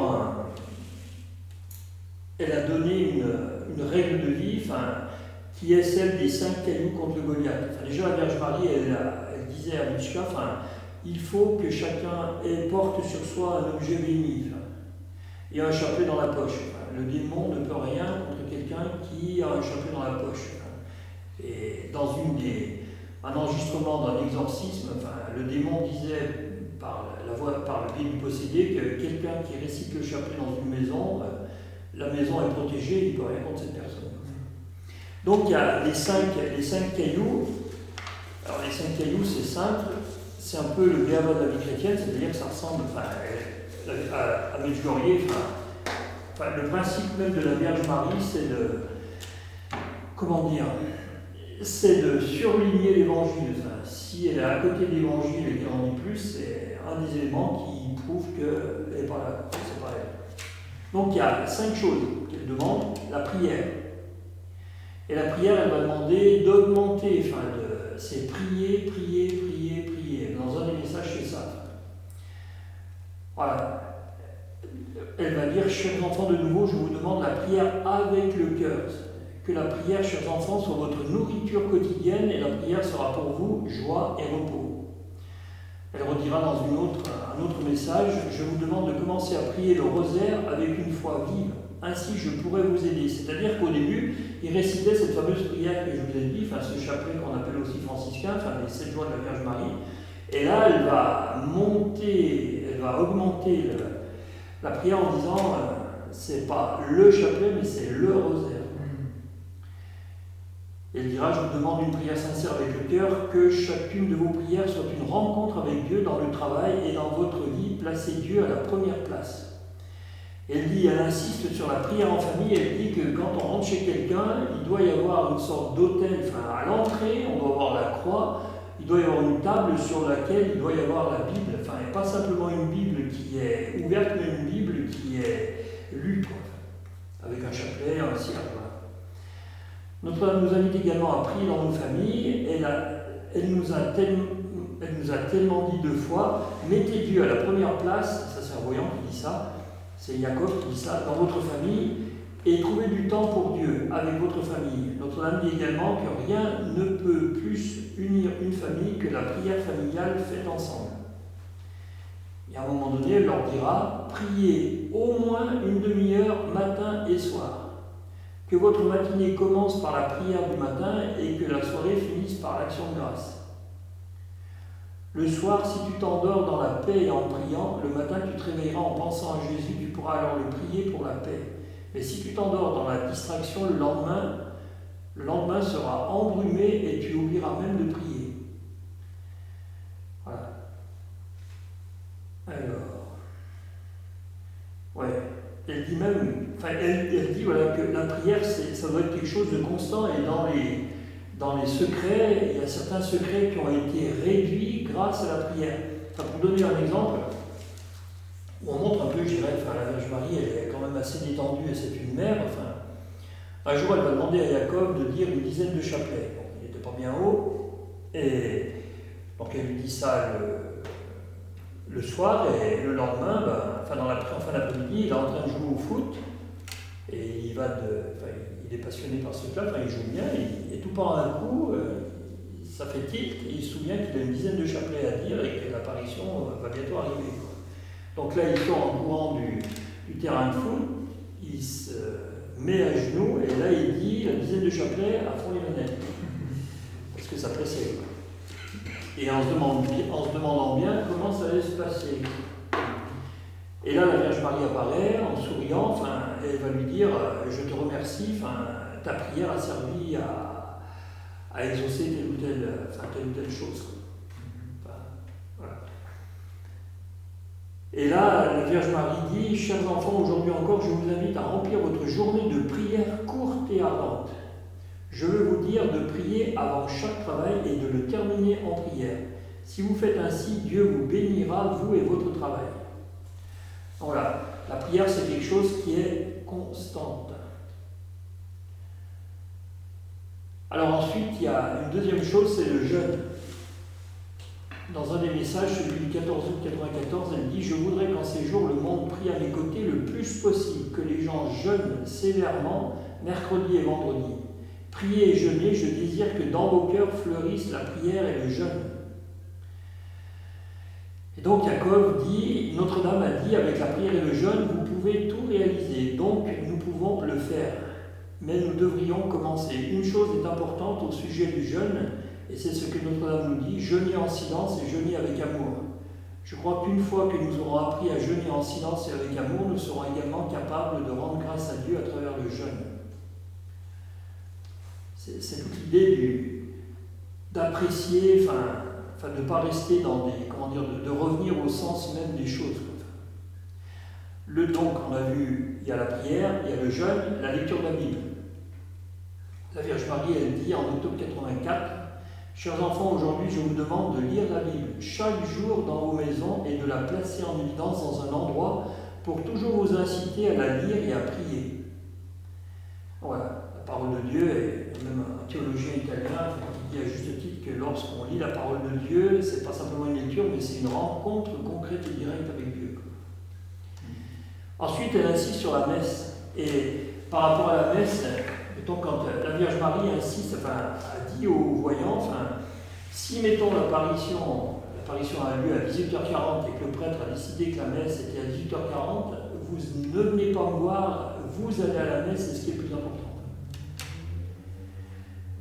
elle a donné une règle de vie, qui est celle des 5 cailloux contre le Goliath. Déjà, la Vierge Marie, elle disait à Vitchka, il faut que chacun porte sur soi un objet béni, et un chapelet dans la poche. Le démon ne peut rien contre quelqu'un qui a un chapelet dans la poche. Et dans un enregistrement d'un exorcisme, le démon disait par le biais du possédé que quelqu'un qui récite le chapelet dans une maison, la maison est protégée, il ne peut rien contre cette personne. Donc il y a les cinq cailloux. Alors les 5 cailloux, c'est simple, c'est un peu le béaba de la vie chrétienne, c'est-à-dire que ça ressemble à Medjugorje. Le principe même de la Vierge Marie, c'est c'est de surligner l'évangile. Si elle est à côté de l'évangile et qu'elle en dit plus, c'est un des éléments qui prouve qu'elle n'est pas là, c'est pas elle. Donc il y a 5 choses qu'elle demande. La prière. Et la prière, elle va demander d'augmenter, c'est prier, prier, prier, prier. Dans un des messages, c'est ça. Voilà. Elle va dire, chers enfants, de nouveau, je vous demande la prière avec le cœur. Que la prière, chers enfants, soit votre nourriture quotidienne et la prière sera pour vous joie et repos. Elle redira dans un autre message, je vous demande de commencer à prier le rosaire avec une foi vive. Ainsi, je pourrais vous aider. C'est-à-dire qu'au début, il récitait cette fameuse prière que je vous ai dit, ce chapelet qu'on appelle aussi franciscain, les 7 joies de la Vierge Marie. Et là, elle va augmenter la prière en disant, c'est pas le chapelet, mais c'est le rosaire. Elle dira, je vous demande une prière sincère avec le cœur, que chacune de vos prières soit une rencontre avec Dieu dans le travail et dans votre vie. Placez Dieu à la première place. Elle insiste sur la prière en famille, elle dit que quand on rentre chez quelqu'un, il doit y avoir une sorte d'autel, à l'entrée, on doit avoir la croix, il doit y avoir une table sur laquelle il doit y avoir la Bible, et pas simplement une Bible qui est ouverte, mais une Bible qui est lue, avec un chapelet, un cierge. Notre-Dame nous invite également à prier dans nos familles, elle nous a tellement dit 2 fois, mettez Dieu à la première place, ça c'est un voyant qui dit ça, c'est Jacob qui dit ça, dans votre famille, et trouvez du temps pour Dieu avec votre famille. Notre-Dame dit également que rien ne peut plus unir une famille que la prière familiale faite ensemble. Et à un moment donné, elle leur dira, priez au moins une demi-heure matin et soir. Que votre matinée commence par la prière du matin et que la soirée finisse par l'action de grâce. Le soir, si tu t'endors dans la paix et en priant, le matin tu te réveilleras en pensant à Jésus, tu pourras alors le prier pour la paix. Mais si tu t'endors dans la distraction, le lendemain sera embrumé et tu oublieras même de prier. Voilà. Alors, elle dit même, elle dit que la prière, ça doit être quelque chose de constant et dans les secrets, il y a certains secrets qui ont été réduits grâce à la prière. Pour donner un exemple, où on montre un peu, je dirais, la Vierge Marie, elle est quand même assez détendue et c'est une mère. Un jour, elle va demander à Jacob de dire une dizaine de chapelets. Bon, il n'était pas bien haut, et donc elle lui dit ça le soir, et le lendemain, en fin d'après-midi, il est en train de jouer au foot, et il est passionné par ce club, il joue bien, et tout part un coup, ça fait tilt, et il se souvient qu'il a une dizaine de chapelets à dire, et que l'apparition va bientôt arriver. Donc là, il sort en courant du terrain de foot, il se met à genoux, et là, il dit la dizaine de chapelets à fond les manettes, parce que ça pressait. Et en se demandant bien comment ça allait se passer. Et là, la Vierge Marie apparaît en souriant, elle va lui dire je te remercie, ta prière a servi à exaucer telle ou telle chose. Voilà. Et là, la Vierge Marie dit chers enfants, aujourd'hui encore, je vous invite à remplir votre journée de prière courte et ardente. Je veux vous dire de prier avant chaque travail et de le terminer en prière. Si vous faites ainsi, Dieu vous bénira, vous et votre travail. Voilà, la prière c'est quelque chose qui est constante. Alors ensuite, il y a une deuxième chose, c'est le jeûne. Dans un des messages, celui du 14 août 1994, elle dit « Je voudrais qu'en ces jours, le monde prie à mes côtés le plus possible, que les gens jeûnent sévèrement, mercredi et vendredi. Priez et jeûnez, je désire que dans vos cœurs fleurissent la prière et le jeûne. » Et donc Jacob dit, Notre-Dame a dit, avec la prière et le jeûne, vous pouvez tout réaliser, donc nous pouvons le faire. Mais nous devrions commencer. Une chose est importante au sujet du jeûne, et c'est ce que Notre-Dame nous dit, jeûner en silence et jeûner avec amour. Je crois qu'une fois que nous aurons appris à jeûner en silence et avec amour, nous serons également capables de rendre grâce à Dieu à travers le jeûne. C'est toute l'idée d'apprécier, enfin de ne pas rester dans des, de revenir au sens même des choses. Donc, on a vu, il y a la prière, il y a le jeûne, la lecture de la Bible. La Vierge Marie, elle dit en octobre 84, « Chers enfants, aujourd'hui, je vous demande de lire la Bible chaque jour dans vos maisons et de la placer en évidence dans un endroit pour toujours vous inciter à la lire et à prier. » Voilà, la parole de Dieu, et même un théologien italien qui dit à juste titre que lorsqu'on lit la parole de Dieu, c'est pas simplement une lecture, mais c'est une rencontre concrète et directe avec Dieu. Ensuite, elle insiste sur la messe. Et par rapport à la messe, mettons, quand la Vierge Marie insiste, a dit aux voyants, si, mettons, l'apparition a lieu à 18h40 et que le prêtre a décidé que la messe était à 18h40, vous ne venez pas me voir, vous allez à la messe, c'est ce qui est le plus important.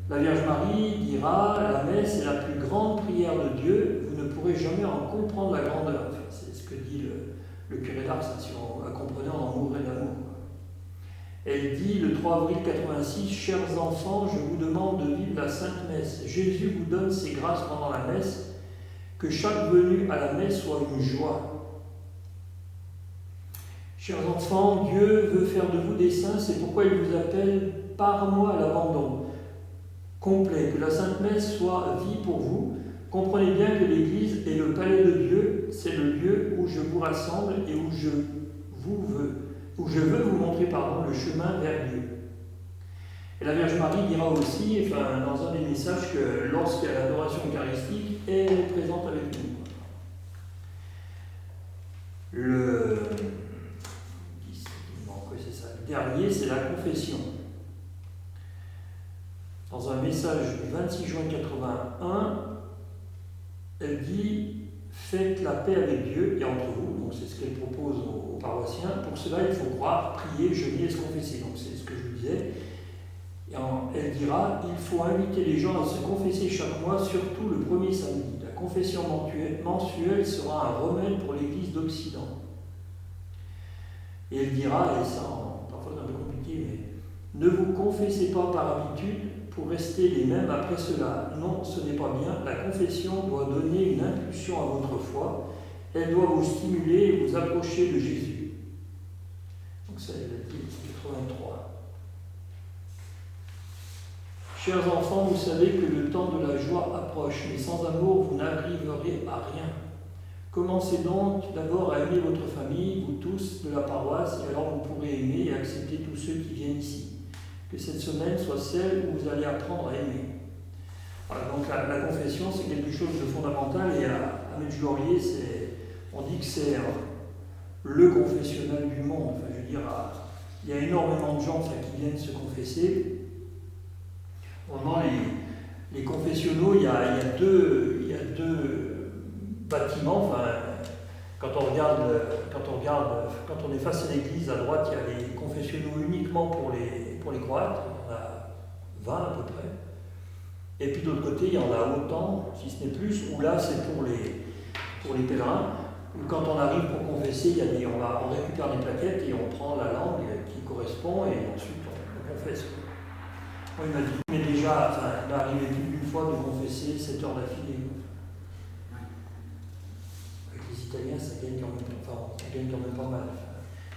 La Vierge Marie dira, la messe est la plus grande prière de Dieu, vous ne pourrez jamais en comprendre la grandeur. Enfin, c'est ce que dit le curé d'Ars, si on la comprenait, on en mourrait d'amour. Elle dit le 3 avril 86, « Chers enfants, je vous demande de vivre la Sainte Messe. Jésus vous donne ses grâces pendant la messe, que chaque venue à la messe soit une joie. Chers enfants, Dieu veut faire de vous des saints, c'est pourquoi il vous appelle par moi à l'abandon complet, que la Sainte Messe soit vie pour vous. Comprenez bien que l'Église est le palais de Dieu, c'est le lieu où je vous rassemble et où je veux vous montrer le chemin vers Dieu. » Et la Vierge Marie dira aussi, dans un des messages, que lorsqu'il y a l'adoration eucharistique, elle est présente avec nous. Le dernier, c'est la confession. Dans un message du 26 juin 81, elle dit « Faites la paix avec Dieu et entre vous ». Donc c'est ce qu'elle propose aux paroissiens. Pour cela, il faut croire, prier, jeûner et se confesser. Donc c'est ce que je vous disais. Et elle dira « Il faut inviter les gens à se confesser chaque mois, surtout le premier samedi. La confession mensuelle sera un remède pour l'Église d'Occident. » Et elle dira, et ça, parfois c'est un peu compliqué, mais « Ne vous confessez pas par habitude pour rester les mêmes après cela. Non, ce n'est pas bien. La confession doit donner une impulsion à votre foi. Elle doit vous stimuler et vous approcher de Jésus. » Donc ça, elle a dit 83. Chers enfants, vous savez que le temps de la joie approche, mais sans amour, vous n'arriverez à rien. Commencez donc d'abord à aimer votre famille, vous tous de la paroisse, et alors vous pourrez aimer et accepter tous ceux qui viennent ici. Que cette semaine soit celle où vous allez apprendre à aimer. Voilà, donc la confession, c'est quelque chose de fondamental, et à Medjugorje, on dit que c'est le confessionnal du monde. Enfin, je veux dire, il y a énormément de gens qui viennent se confesser. Vraiment, les confessionnaux, il y a deux bâtiments. Quand on est face à l'église, à droite, il y a les confessionnaux uniquement pour les Croates, il y en a 20 à peu près. Et puis d'autre côté, il y en a autant, si ce n'est plus, où là c'est pour les pèlerins, où quand on arrive pour confesser, on récupère des plaquettes et on prend la langue qui correspond et ensuite on confesse. Moi, il m'a dit, mais déjà, il m'est arrivé plus d'une fois de confesser 7 heures d'affilée. Avec les Italiens, ça gagne quand même pas mal.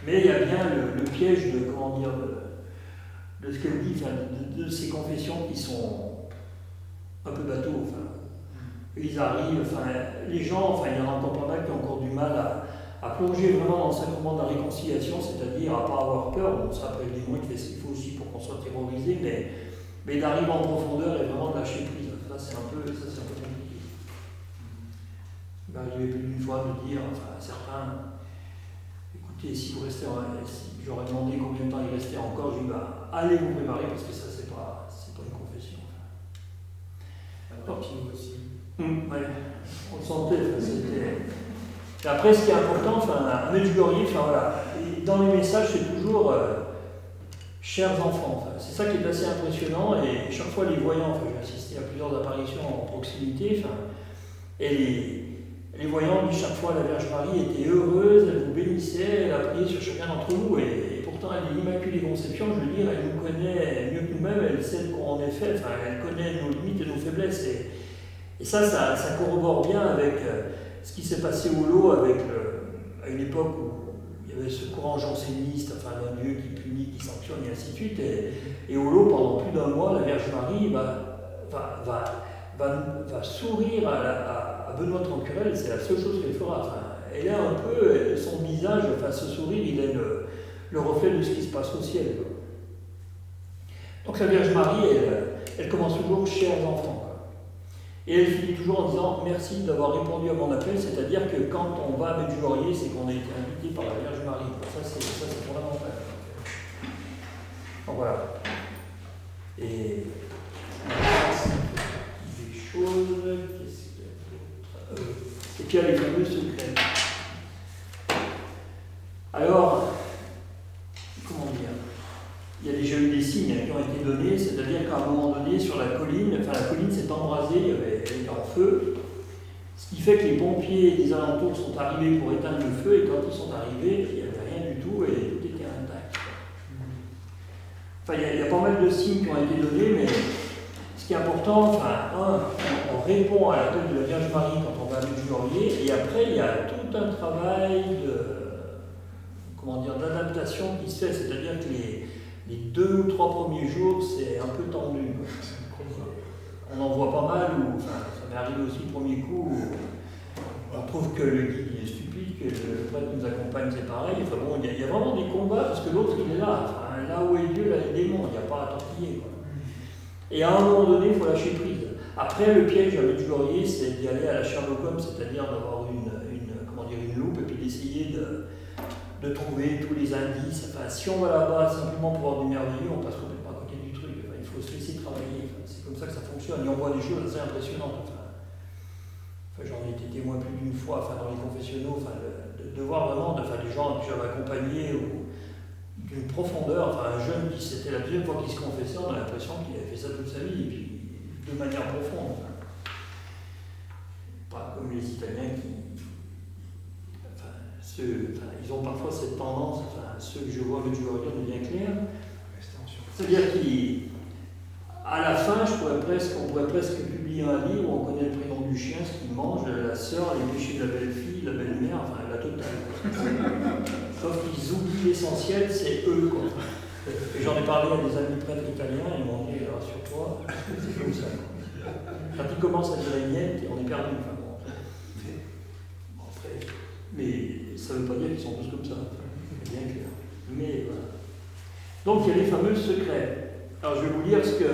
Mais il y a bien le piège de ce qu'elle dit, de ces confessions qui sont un peu bateaux. Ils arrivent, les gens, il y en a encore pas mal qui ont encore du mal à plonger vraiment dans le sacrement de la réconciliation, c'est-à-dire à ne pas avoir peur. Bon, ça après le démon, il fait ce qu'il faut aussi pour qu'on soit terrorisé, mais d'arriver en profondeur et vraiment de lâcher prise. Ça, c'est un peu compliqué. Il m'est arrivé plus d'une fois de dire à certains, écoutez, si vous restez, j'aurais demandé combien de temps il restait encore, je dis, allez vous préparer parce que ça, c'est pas une confession. Aussi. Ouais, on le sentait, Et après, ce qui est important, à Medjugorje, dans les messages, c'est toujours chers enfants. C'est ça qui est assez impressionnant, et chaque fois les voyants, j'ai assisté à plusieurs apparitions en proximité, et les voyants disent chaque fois la Vierge Marie était heureuse, elle vous bénissait, elle a prié sur chacun d'entre vous, et pourtant pourtant elle est l'Immaculée Conception, je veux dire, elle nous connaît mieux que nous-mêmes, elle sait de quoi on est fait, enfin, elle connaît nos limites et nos faiblesses. Et ça corrobore bien avec ce qui s'est passé au lot à une époque où il y avait ce courant janséniste, enfin d'un Dieu qui punit, qui sanctionne, et ainsi de suite. Et au lot, pendant plus d'un mois, la Vierge Marie va sourire à Benoît Tranquerel, c'est la seule chose qu'elle fera. Enfin, elle a un peu, son visage, enfin ce sourire, il est le reflet de ce qui se passe au ciel. Quoi. Donc la Vierge Marie, elle commence toujours chers enfants. Quoi. Et elle finit toujours en disant merci d'avoir répondu à mon appel, c'est-à-dire que quand on va à Medjugorje, c'est qu'on a été invité par la Vierge Marie. Ça c'est fondamental. Donc voilà. Et des choses, et puis il y a les fameux secrets. Alors, comment dire, il y a déjà eu des signes qui ont été donnés, c'est-à-dire qu'à un moment donné, sur la colline s'est embrasée, elle était en feu, ce qui fait que les pompiers des alentours sont arrivés pour éteindre le feu, et quand ils sont arrivés, il n'y avait rien du tout, et tout était intact. Enfin, il y a pas mal de signes qui ont été donnés, mais ce qui est important, on répond à l'appel de la Vierge Marie quand on va à Medjugorje, et après, il y a tout un travail d'adaptation qui se fait, c'est-à-dire que les 2 ou 3 premiers jours, c'est un peu tendu. On en voit pas mal, ça m'est arrivé aussi le premier coup, où on trouve que le guide est stupide, que le prêtre qui nous accompagne, c'est pareil. Enfin bon, il y a vraiment des combats, parce que l'autre, il est là. Enfin, là où est Dieu, là est le démon, il n'y a pas à tortiller. Quoi. Et à un moment donné, il faut lâcher prise. Après, le piège à Medjugorje, c'est d'y aller à la Sherlock Holmes, c'est-à-dire d'avoir une loupe, et puis d'essayer de trouver tous les indices. Enfin, si on va là-bas simplement pour avoir du merveilleux, on passe complètement à côté du truc. Enfin, il faut se laisser travailler. Enfin, c'est comme ça que ça fonctionne. Et on voit des choses assez impressionnantes. Enfin, j'en ai été témoin plus d'une fois dans les confessionnaux, de voir vraiment des gens que j'avais accompagnés d'une profondeur. Un jeune qui, c'était la deuxième fois qu'il se confessait, on a l'impression qu'il avait fait ça toute sa vie, et puis de manière profonde. Pas comme les Italiens ils ont parfois cette tendance, ceux que je vois à Medjugorje de bien clair, c'est-à-dire qu'à la fin, on pourrait presque publier un livre où on connaît le prénom du chien, ce qu'il mange, la sœur, les péchés de la belle-fille, la belle-mère, la totale. Sauf qu'ils oublient l'essentiel, c'est eux. Quoi. Et j'en ai parlé à des amis prêtres italiens, ils m'ont dit, rassure-toi, c'est comme ça. Quand ils commencent à dire niette, on est perdu. Mais ça ne veut pas dire qu'ils sont tous comme ça, c'est bien clair. Mais voilà. Donc il y a les fameux secrets. Alors je vais vous lire ce que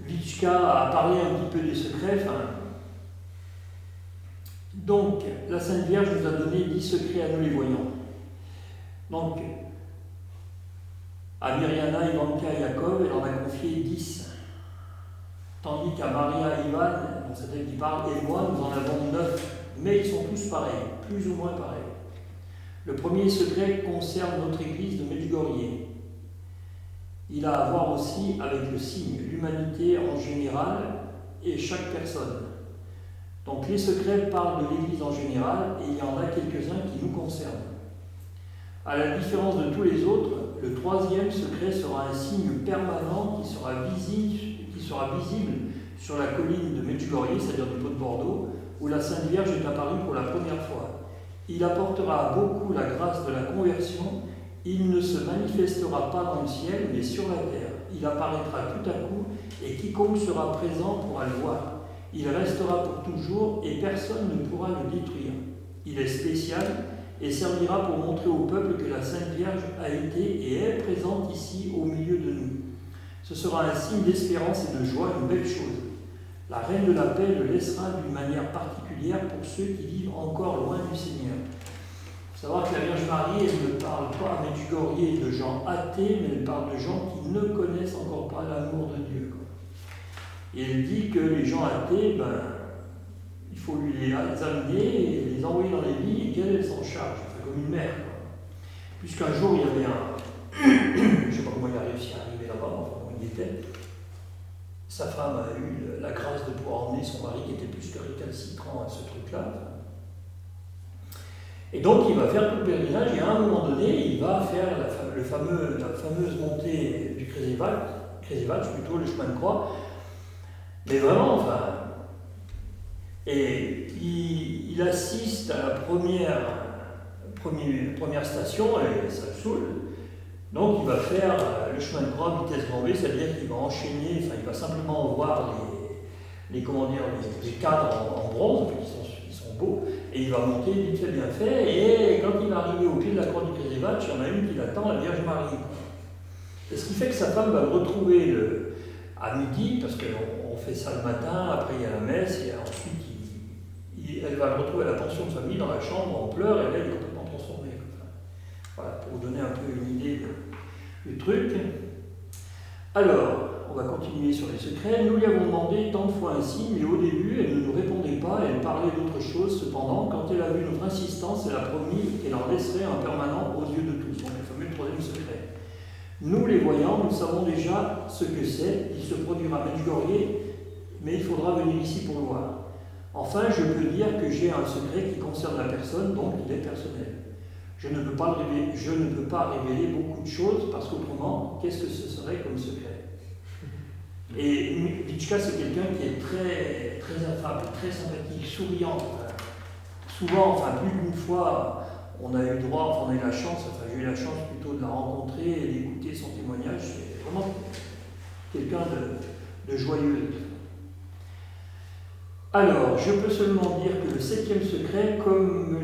Vitschka a parlé un petit peu des secrets. Donc la Sainte Vierge nous a donné 10 secrets à nous les voyants. Donc à Myriana, Ivanka et Jacob, elle en a confié 10. Tandis qu'à Maria et Ivan, donc c'est elle qui parle, et moi, nous en avons 9. Mais ils sont tous pareils, plus ou moins pareils. Le premier secret concerne notre église de Medjugorje. Il a à voir aussi avec le signe, l'humanité en général et chaque personne. Donc les secrets parlent de l'église en général et il y en a quelques-uns qui nous concernent. À la différence de tous les autres, le troisième secret sera un signe permanent qui sera visible sur la colline de Medjugorje, c'est-à-dire du Pot de Bordeaux, où la Sainte Vierge est apparue pour la première fois. Il apportera à beaucoup la grâce de la conversion. Il ne se manifestera pas dans le ciel, mais sur la terre. Il apparaîtra tout à coup, et quiconque sera présent pourra le voir. Il restera pour toujours, et personne ne pourra le détruire. Il est spécial, et servira pour montrer au peuple que la Sainte Vierge a été et est présente ici au milieu de nous. Ce sera un signe d'espérance et de joie, une belle chose. La Reine de la Paix le laissera d'une manière particulière pour ceux qui vivent encore loin du Seigneur. Il faut savoir que la Vierge Marie, elle ne parle pas à Medjugorje de gens athées, mais elle parle de gens qui ne connaissent encore pas l'amour de Dieu. Et elle dit que les gens athées, il faut les amener et les envoyer dans les vies et qu'elle s'en charge, comme une mère. Puisqu'un jour, il y avait je ne sais pas comment il a réussi à arriver là-bas, enfin, il était. Sa femme a eu la grâce de pouvoir emmener son mari qui était plus que récalcitrant à ce truc-là. Et donc il va faire tout le pèlerinage et à un moment donné, il va faire la fameuse montée du Krézévatch, plutôt le chemin de croix. Mais vraiment, enfin. Et il assiste à la première station, et ça le saoule. Donc il va faire le chemin de croix à vitesse grand V, c'est-à-dire qu'il va enchaîner, enfin il va simplement voir les cadres en bronze, qui sont beaux, et il va monter vite fait bien fait, et quand il va arriver au pied de la croix du Krézévatch, il y en a une qui l'attend, la Vierge Marie. Et ce qui fait que sa femme va le retrouver à midi, parce qu'on fait ça le matin, après il y a la messe, et ensuite elle va le retrouver à la pension de famille dans la chambre en pleurs, et là il est complètement transformé. Voilà, pour vous donner un peu une idée du truc. Alors, on va continuer sur les secrets. Nous lui avons demandé tant de fois ainsi, mais au début, elle ne nous répondait pas, elle parlait d'autre chose. Cependant, quand elle a vu notre insistance, elle a promis qu'elle en laisserait un permanent aux yeux de tous. Donc, le fameux troisième secret. Nous, les voyants, nous savons déjà ce que c'est. Il se produira à Medjugorje, mais il faudra venir ici pour le voir. Enfin, je peux dire que j'ai un secret qui concerne la personne, donc il est personnel. Je ne peux pas révéler beaucoup de choses, parce qu'autrement, qu'est-ce que ce serait comme secret? Et Vitchka, c'est quelqu'un qui est très, très affable, très sympathique, souriant. Souvent, enfin plus d'une fois, on a eu la chance, j'ai eu la chance plutôt de la rencontrer et d'écouter son témoignage. C'est vraiment quelqu'un de joyeux. Alors, je peux seulement dire que le 7e secret, comme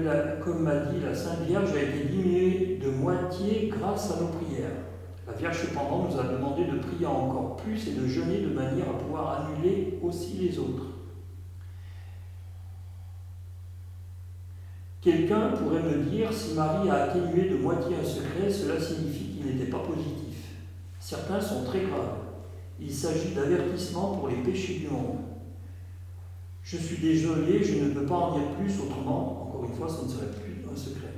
m'a dit la Sainte Vierge, a été diminué de moitié grâce à nos prières. La Vierge, cependant, nous a demandé de prier encore plus et de jeûner de manière à pouvoir annuler aussi les autres. Quelqu'un pourrait me dire, si Marie a atténué de moitié un secret, cela signifie qu'il n'était pas positif. Certains sont très graves. Il s'agit d'avertissements pour les péchés du monde. Je suis désolé, je ne peux pas en dire plus, autrement, encore une fois, ça ne serait plus un secret.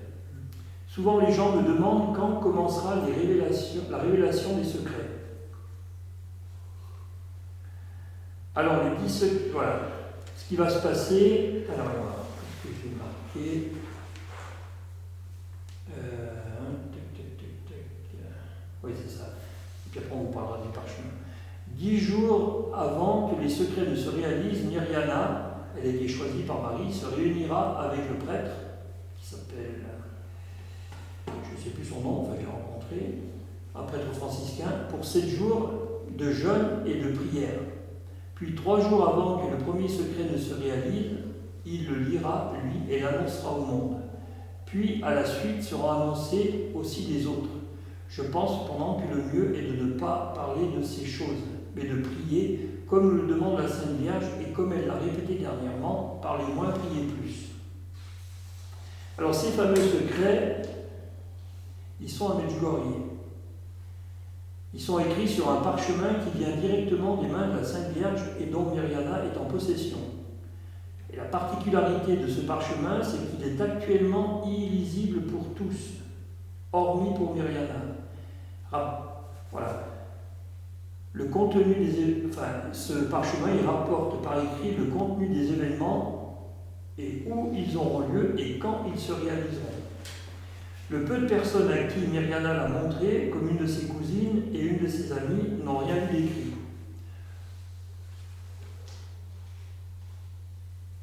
Souvent, les gens me demandent quand commencera la révélation des secrets. Alors, les 10 secrets, voilà. Ce qui va se passer, alors, qu'est-ce que j'ai marqué? Oui, c'est ça. Et puis après, on vous parlera du parchemin. 10 jours avant que les secrets ne se réalisent, Myriana, elle a été choisie par Marie, se réunira avec le prêtre, qui s'appelle, je ne sais plus son nom, enfin je l'ai rencontré, un prêtre franciscain, pour 7 jours de jeûne et de prière. Puis 3 jours avant que le premier secret ne se réalise, il le lira, lui, et l'annoncera au monde. Puis, à la suite, seront annoncés aussi les autres. Je pense cependant que le mieux est de ne pas parler de ces choses, mais de prier, comme le demande la Sainte Vierge, et comme elle l'a répété dernièrement, parlez moins, priez plus. Alors ces fameux secrets, ils sont à Medjugorje. Ils sont écrits sur un parchemin qui vient directement des mains de la Sainte Vierge et dont Myriana est en possession. Et la particularité de ce parchemin, c'est qu'il est actuellement illisible pour tous, hormis pour Myriana. Voilà. Le contenu ce parchemin, il rapporte par écrit le contenu des événements et où ils auront lieu et quand ils se réaliseront. Le peu de personnes à qui Myriana l'a montré, comme une de ses cousines et une de ses amies, n'ont rien eu d'écrit.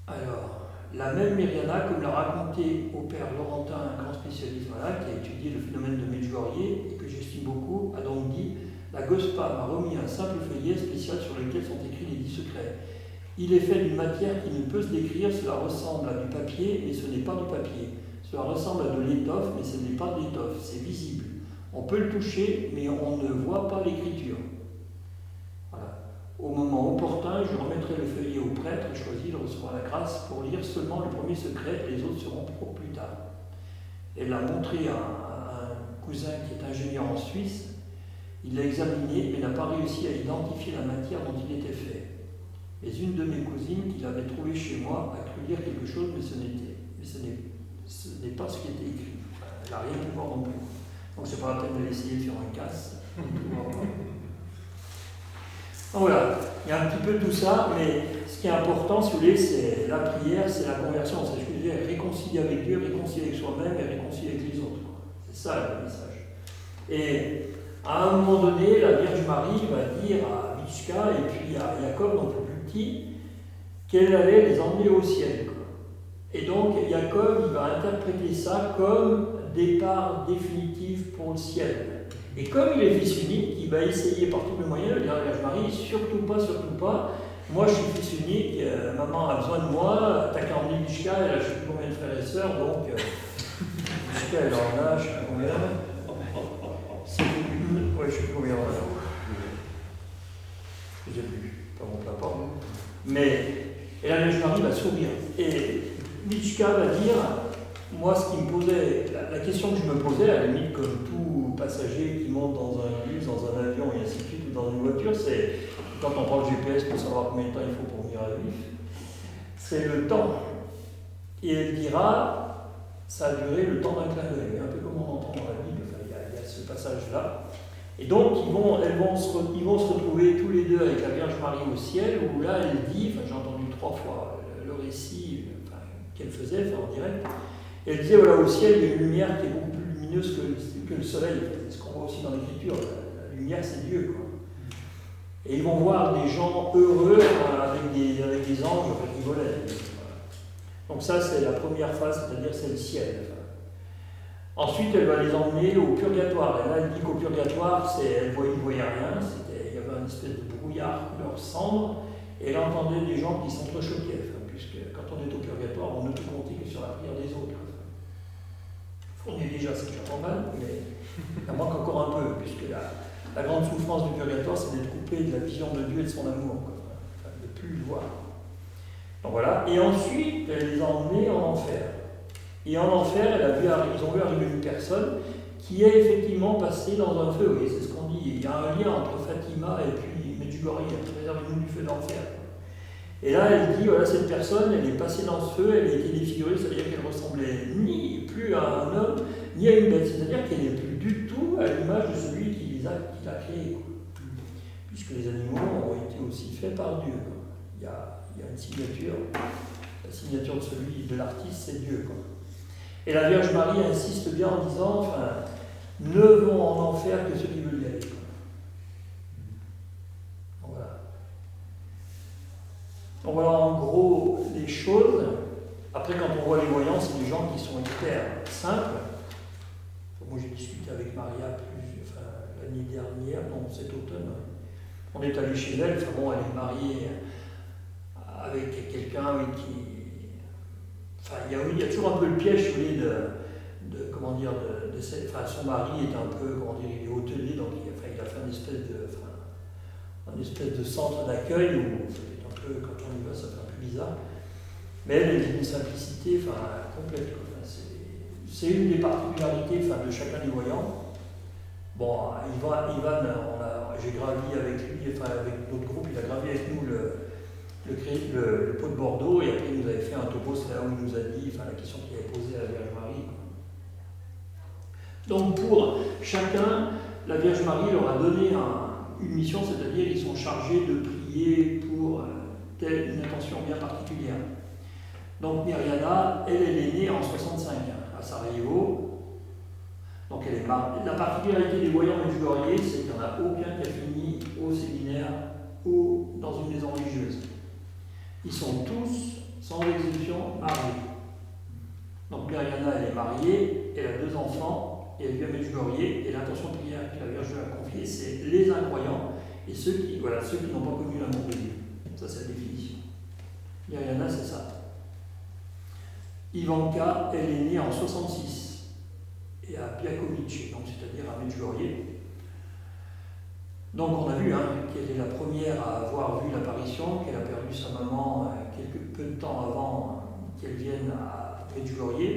Alors, la même Myriana, comme l'a raconté au père Laurentin, un grand spécialiste qui a étudié le phénomène de Medjugorje et que j'estime beaucoup, a donc dit: la Gospa m'a remis un simple feuillet spécial sur lequel sont écrits les 10 secrets. Il est fait d'une matière qui ne peut se décrire, cela ressemble à du papier, mais ce n'est pas du papier. Cela ressemble à de l'étoffe, mais ce n'est pas de l'étoffe, c'est visible. On peut le toucher, mais on ne voit pas l'écriture. Voilà. Au moment opportun, je remettrai le feuillet au prêtre choisi, il recevra la grâce pour lire seulement le premier secret, les autres seront pour plus tard. Elle l'a montré à un cousin qui est ingénieur en Suisse. Il l'a examiné mais n'a pas réussi à identifier la matière dont il était fait. Mais une de mes cousines, qui l'avait trouvé chez moi, a cru lire quelque chose, mais ce n'est pas ce qui était écrit. Elle n'a rien pu voir non plus. Donc c'est pas la peine de l'essayer de faire un casse. Donc voilà, il y a un petit peu tout ça, mais ce qui est important, si vous voulez, c'est la prière, c'est la conversion. C'est ce que je veux dire, réconcilier avec Dieu, réconcilier avec soi-même et réconcilier avec les autres. C'est ça le message. Et à un moment donné, la Vierge Marie va dire à Mishka et puis à Jacob, donc le plus petit, qu'elle allait les emmener au ciel. Quoi. Et donc Jacob, il va interpréter ça comme départ définitif pour le ciel. Et comme il est fils unique, il va essayer par tous les moyens de dire à la Vierge Marie, surtout pas, moi je suis fils unique, maman a besoin de moi, t'as qu'à emmener Mishka, elle a je ne sais plus combien de frères et sœurs, donc Mishka elle en a, je sais pas combien. Oui, je sais plus combien on a. Je ne sais plus, pas mon papa. Mais et la Vierge Marie va sourire. Et Mishka va dire, moi ce qui me posait, la question que je me posais, à la limite comme tout passager qui monte dans un bus, dans un avion et ainsi de suite, ou dans une voiture, c'est quand on prend le GPS pour savoir combien de temps il faut pour venir à Vif, c'est le temps. Et elle dira, ça a duré le temps d'un clin d'œil, un peu comme on entend dans la Bible, enfin, il y a ce passage-là. Et donc, ils vont se retrouver tous les deux avec la Vierge Marie au ciel, où là, elle dit, enfin, j'ai entendu 3 fois le récit qu'elle faisait, en direct, et elle disait, voilà, au ciel, il y a une lumière qui est beaucoup plus lumineuse que le soleil. C'est ce qu'on voit aussi dans l'Écriture, la lumière, c'est Dieu, quoi. Et ils vont voir des gens heureux avec des anges qui volaient. Donc ça, c'est la première phase, c'est-à-dire c'est le ciel. Ensuite, elle va les emmener au purgatoire. Et là, elle dit qu'au purgatoire, ils ne voyaient rien. Il y avait une espèce de brouillard couleur cendre. Et elle entendait des gens qui s'entrechoquaient. Puisque quand on est au purgatoire, on ne peut compter que sur la prière des autres. On est déjà, c'est déjà pas mal, mais il en manque encore un peu, puisque la grande souffrance du purgatoire, c'est d'être coupé de la vision de Dieu et de son amour, enfin, de ne plus le voir. Donc voilà. Et ensuite, elle les a emmenés en enfer. Et en enfer, ils ont vu arriver une personne qui est effectivement passée dans un feu. Oui, c'est ce qu'on dit. Il y a un lien entre Fatima et puis Medjugorje, préservez-nous du feu d'enfer. Et là, elle dit, voilà, cette personne, elle est passée dans ce feu, elle a été défigurée, c'est-à-dire qu'elle ressemblait ni plus à un homme, ni à une bête. C'est-à-dire qu'elle n'est plus du tout à l'image de celui qui l'a créé. Puisque les animaux ont été aussi faits par Dieu. Il y a une signature. La signature de l'artiste, c'est Dieu. Quoi. Et la Vierge Marie insiste bien en disant, enfin, ne vont en enfer que ceux qui veulent y aller. Voilà. Donc voilà en gros les choses. Après, quand on voit les voyants, c'est des gens qui sont hyper simples. Moi, j'ai discuté avec Maria l'année dernière, non, cet automne. On est allé chez elle, enfin bon, elle est mariée avec quelqu'un qui... Enfin, il y a toujours un peu le piège, vous voyez, son mari est un peu, il est hôtelier, donc il a fait une espèce de centre d'accueil où, un peu, quand on y va, ça fait un peu bizarre. Mais elle est d'une simplicité complète. C'est une des particularités de chacun des voyants. Bon, Ivan, j'ai gravi avec lui, avec notre groupe, il a gravi avec nous le pot de Bordeaux, et après il nous avait fait un topo, c'est là où il nous a dit la question qu'il avait posée à la Vierge Marie. Donc pour chacun, la Vierge Marie leur a donné une mission, c'est-à-dire ils sont chargés de prier pour une intention bien particulière. Donc Myriana, elle est née en 65 à Sarajevo. Donc la particularité des voyants medjugorjés, c'est qu'il n'y en a aucun qui a fini au séminaire ou dans une maison religieuse. Ils sont tous, sans exception, mariés. Donc Myriana, elle est mariée, elle a 2 enfants, et elle vit à Medjugorje, et l'intention de prière que la Vierge lui a confiée, c'est les incroyants et ceux qui n'ont pas connu l'amour de Dieu. Ça, c'est la définition. Myriana, c'est ça. Ivanka, elle est née en 66, et à Biakovice, donc c'est-à-dire à Medjugorje. Donc on a vu qu'elle est la première à avoir vu l'apparition, qu'elle a perdu sa maman peu de temps avant qu'elle vienne à Medjugorje.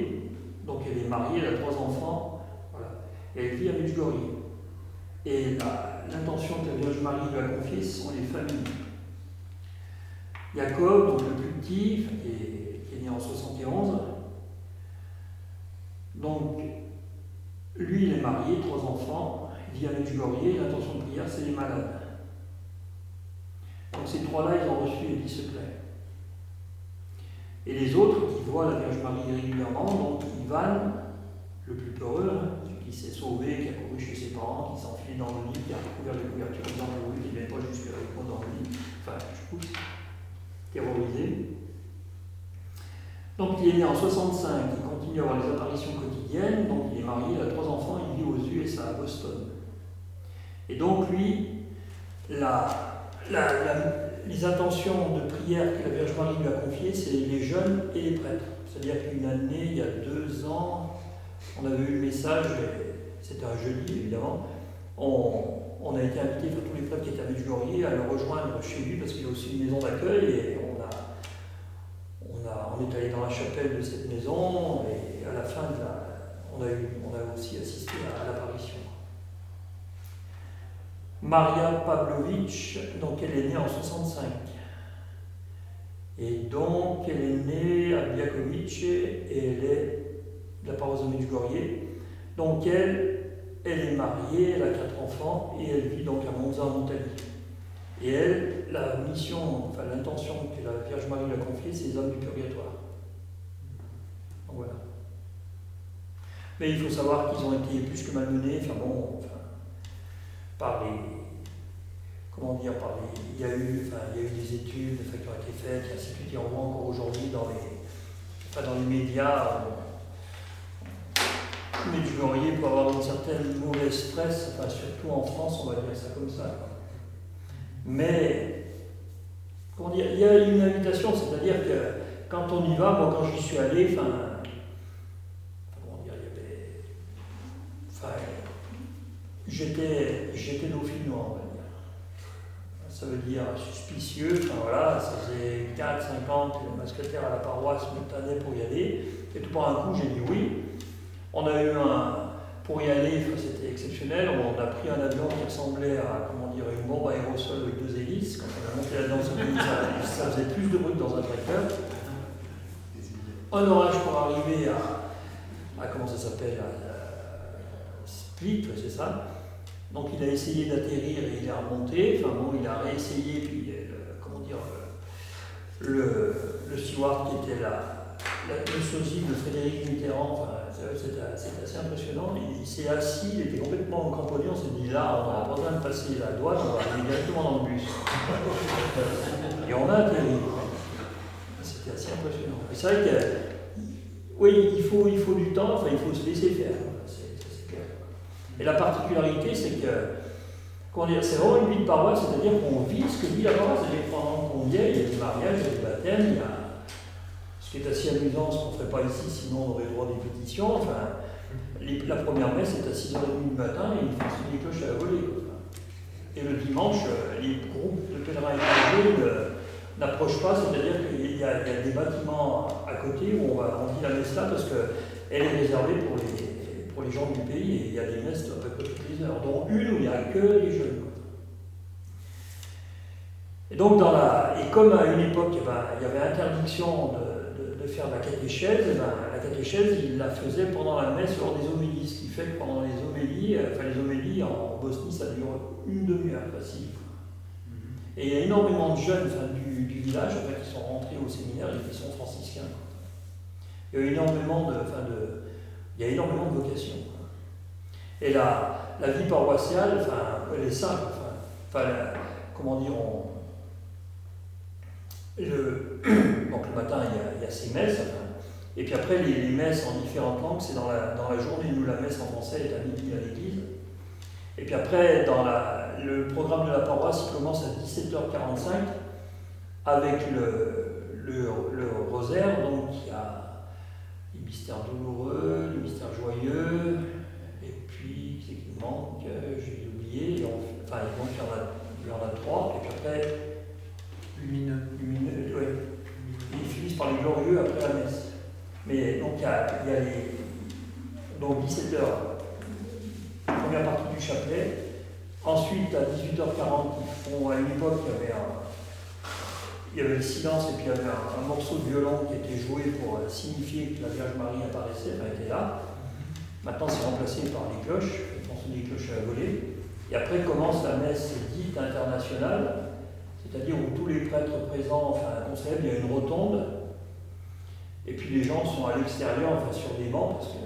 Donc elle est mariée, elle a 3 enfants, voilà. Et elle vit à Medjugorje. Et l'intention que la Vierge Marie lui a confiée, ce sont les familles. Jacob, donc le plus petit, qui est né en 71, donc lui il est marié, 3 enfants, il vit à Medjugorje, l'intention de prière c'est les malades. Donc ces 3-là, ils ont reçu les 10 secrets. Et les autres qui voient la Vierge Marie régulièrement, donc Ivan, le plus peureux, celui qui qui s'est sauvé, qui a couru chez ses parents, qui s'est enfilé dans le lit, qui a recouvert les couvertures en disant oui, il n'est pas jusque avec moi dans le lit. Enfin, je pousse, terrorisé. Donc il est né en 65, il continue à avoir les apparitions quotidiennes, donc il est marié, il a 3 enfants, il vit aux USA, à Boston. Et donc lui, les intentions de prière que la Vierge Marie lui a confiées, c'est les jeunes et les prêtres. C'est-à-dire qu'une année, il y a 2 ans, on avait eu le message, c'était un jeudi évidemment, on a été invité, enfin, tous les prêtres qui étaient à Medjugorje, à le rejoindre chez lui parce qu'il a aussi une maison d'accueil et on est allé dans la chapelle de cette maison et à la fin, on a aussi assisté à l'apparition. Maria Pavlovich, donc elle est née en 65. Et donc elle est née à Biakovice et elle est de la paroisse de Medjugorje. Donc elle est mariée, elle a 4 enfants et elle vit donc à Monza en Italie. Et elle, la mission, enfin l'intention que la Vierge Marie lui a confiée, c'est les âmes du purgatoire. Donc voilà. Mais il faut savoir qu'ils ont été plus que malmenés, par les. Comment dire, il y a eu des études qui ont été faites, et ainsi de suite, et on voit encore aujourd'hui dans les médias. Medjugorje peut avoir une certaine mauvaise presse, enfin, surtout en France, on va dire ça comme ça. Quoi. Mais, comment dire, il y a une invitation, c'est-à-dire que quand on y va, moi quand j'y suis allé, j'étais dauphinois, on va dire. Ça veut dire suspicieux, ça faisait 4-5 ans que le masquetaire à la paroisse me tenait pour y aller, et tout par un coup j'ai dit oui. On a eu pour y aller, c'était exceptionnel, on a pris un avion qui ressemblait à une bombe à aérosol avec 2 hélices. Quand on a monté là-dedans, ça faisait plus de bruit que dans un tracteur. Un orage pour arriver à comment ça s'appelle, à Split, c'est ça. Donc il a essayé d'atterrir et il est remonté, il a réessayé, puis le steward qui était le sosie de Frédéric Mitterrand, c'était assez impressionnant. Il s'est assis, il était complètement cramponné, on s'est dit là, on n'a pas besoin de passer la douane, on va aller directement dans le bus. Et on a atterri. C'était assez impressionnant. Et c'est vrai que, oui, il faut du temps, il faut se laisser faire. C'est clair. Et la particularité, c'est que, c'est vraiment une vie de paroisse, c'est-à-dire qu'on vit ce que vit la paroisse. C'est-à-dire pendant qu'on y est, il y a des mariages, il y a des baptêmes, il y a. Ce qui est assez amusant, ce qu'on ne ferait pas ici, sinon on aurait le droit des pétitions. La première messe est à 6h30 du matin et il faut des cloches à la volée. Et le dimanche, les groupes de pèlerins étrangers n'approchent pas, c'est-à-dire qu'il y a des bâtiments à côté où on dit la messe là parce qu'elle est réservée pour les gens du pays et il y a des messes à peu près toutes les heures, dont une où il n'y a que les jeunes. Et donc, comme à une époque, il y avait interdiction de faire la catéchèse, la catéchèse, il la faisait pendant la messe lors des homélies, ce qui fait que pendant les homélies en Bosnie, ça dure une demi-heure facile. Et il y a énormément de jeunes du village qui sont rentrés au séminaire et qui sont franciscains. Il y a énormément de vocations. Et la vie paroissiale, elle est simple. Donc le matin, il y a ces messes, et puis après les messes en différentes langues, c'est dans la journée, nous la messe en français est à midi à l'église. Et puis après, le programme de la paroisse, il commence à 17h45 avec le rosaire, donc il y a les mystères douloureux, les mystères joyeux, et puis, c'est qu'il manque, j'ai oublié, il y en a 3, et puis après, lumineux, oui. Ils finissent par les glorieux après la messe. Mais donc il y a donc 17h, première partie du chapelet. Ensuite, à 18h40, à une époque, il y avait le silence et puis il y avait un morceau de violon qui était joué pour signifier que la Vierge Marie apparaissait, était là. Maintenant, c'est remplacé par les cloches, des cloches à la volée. Et après commence la messe dite internationale, c'est-à-dire où tous les prêtres présents, qu'on célèbre, il y a une rotonde, et puis les gens sont à l'extérieur, sur des bancs, parce que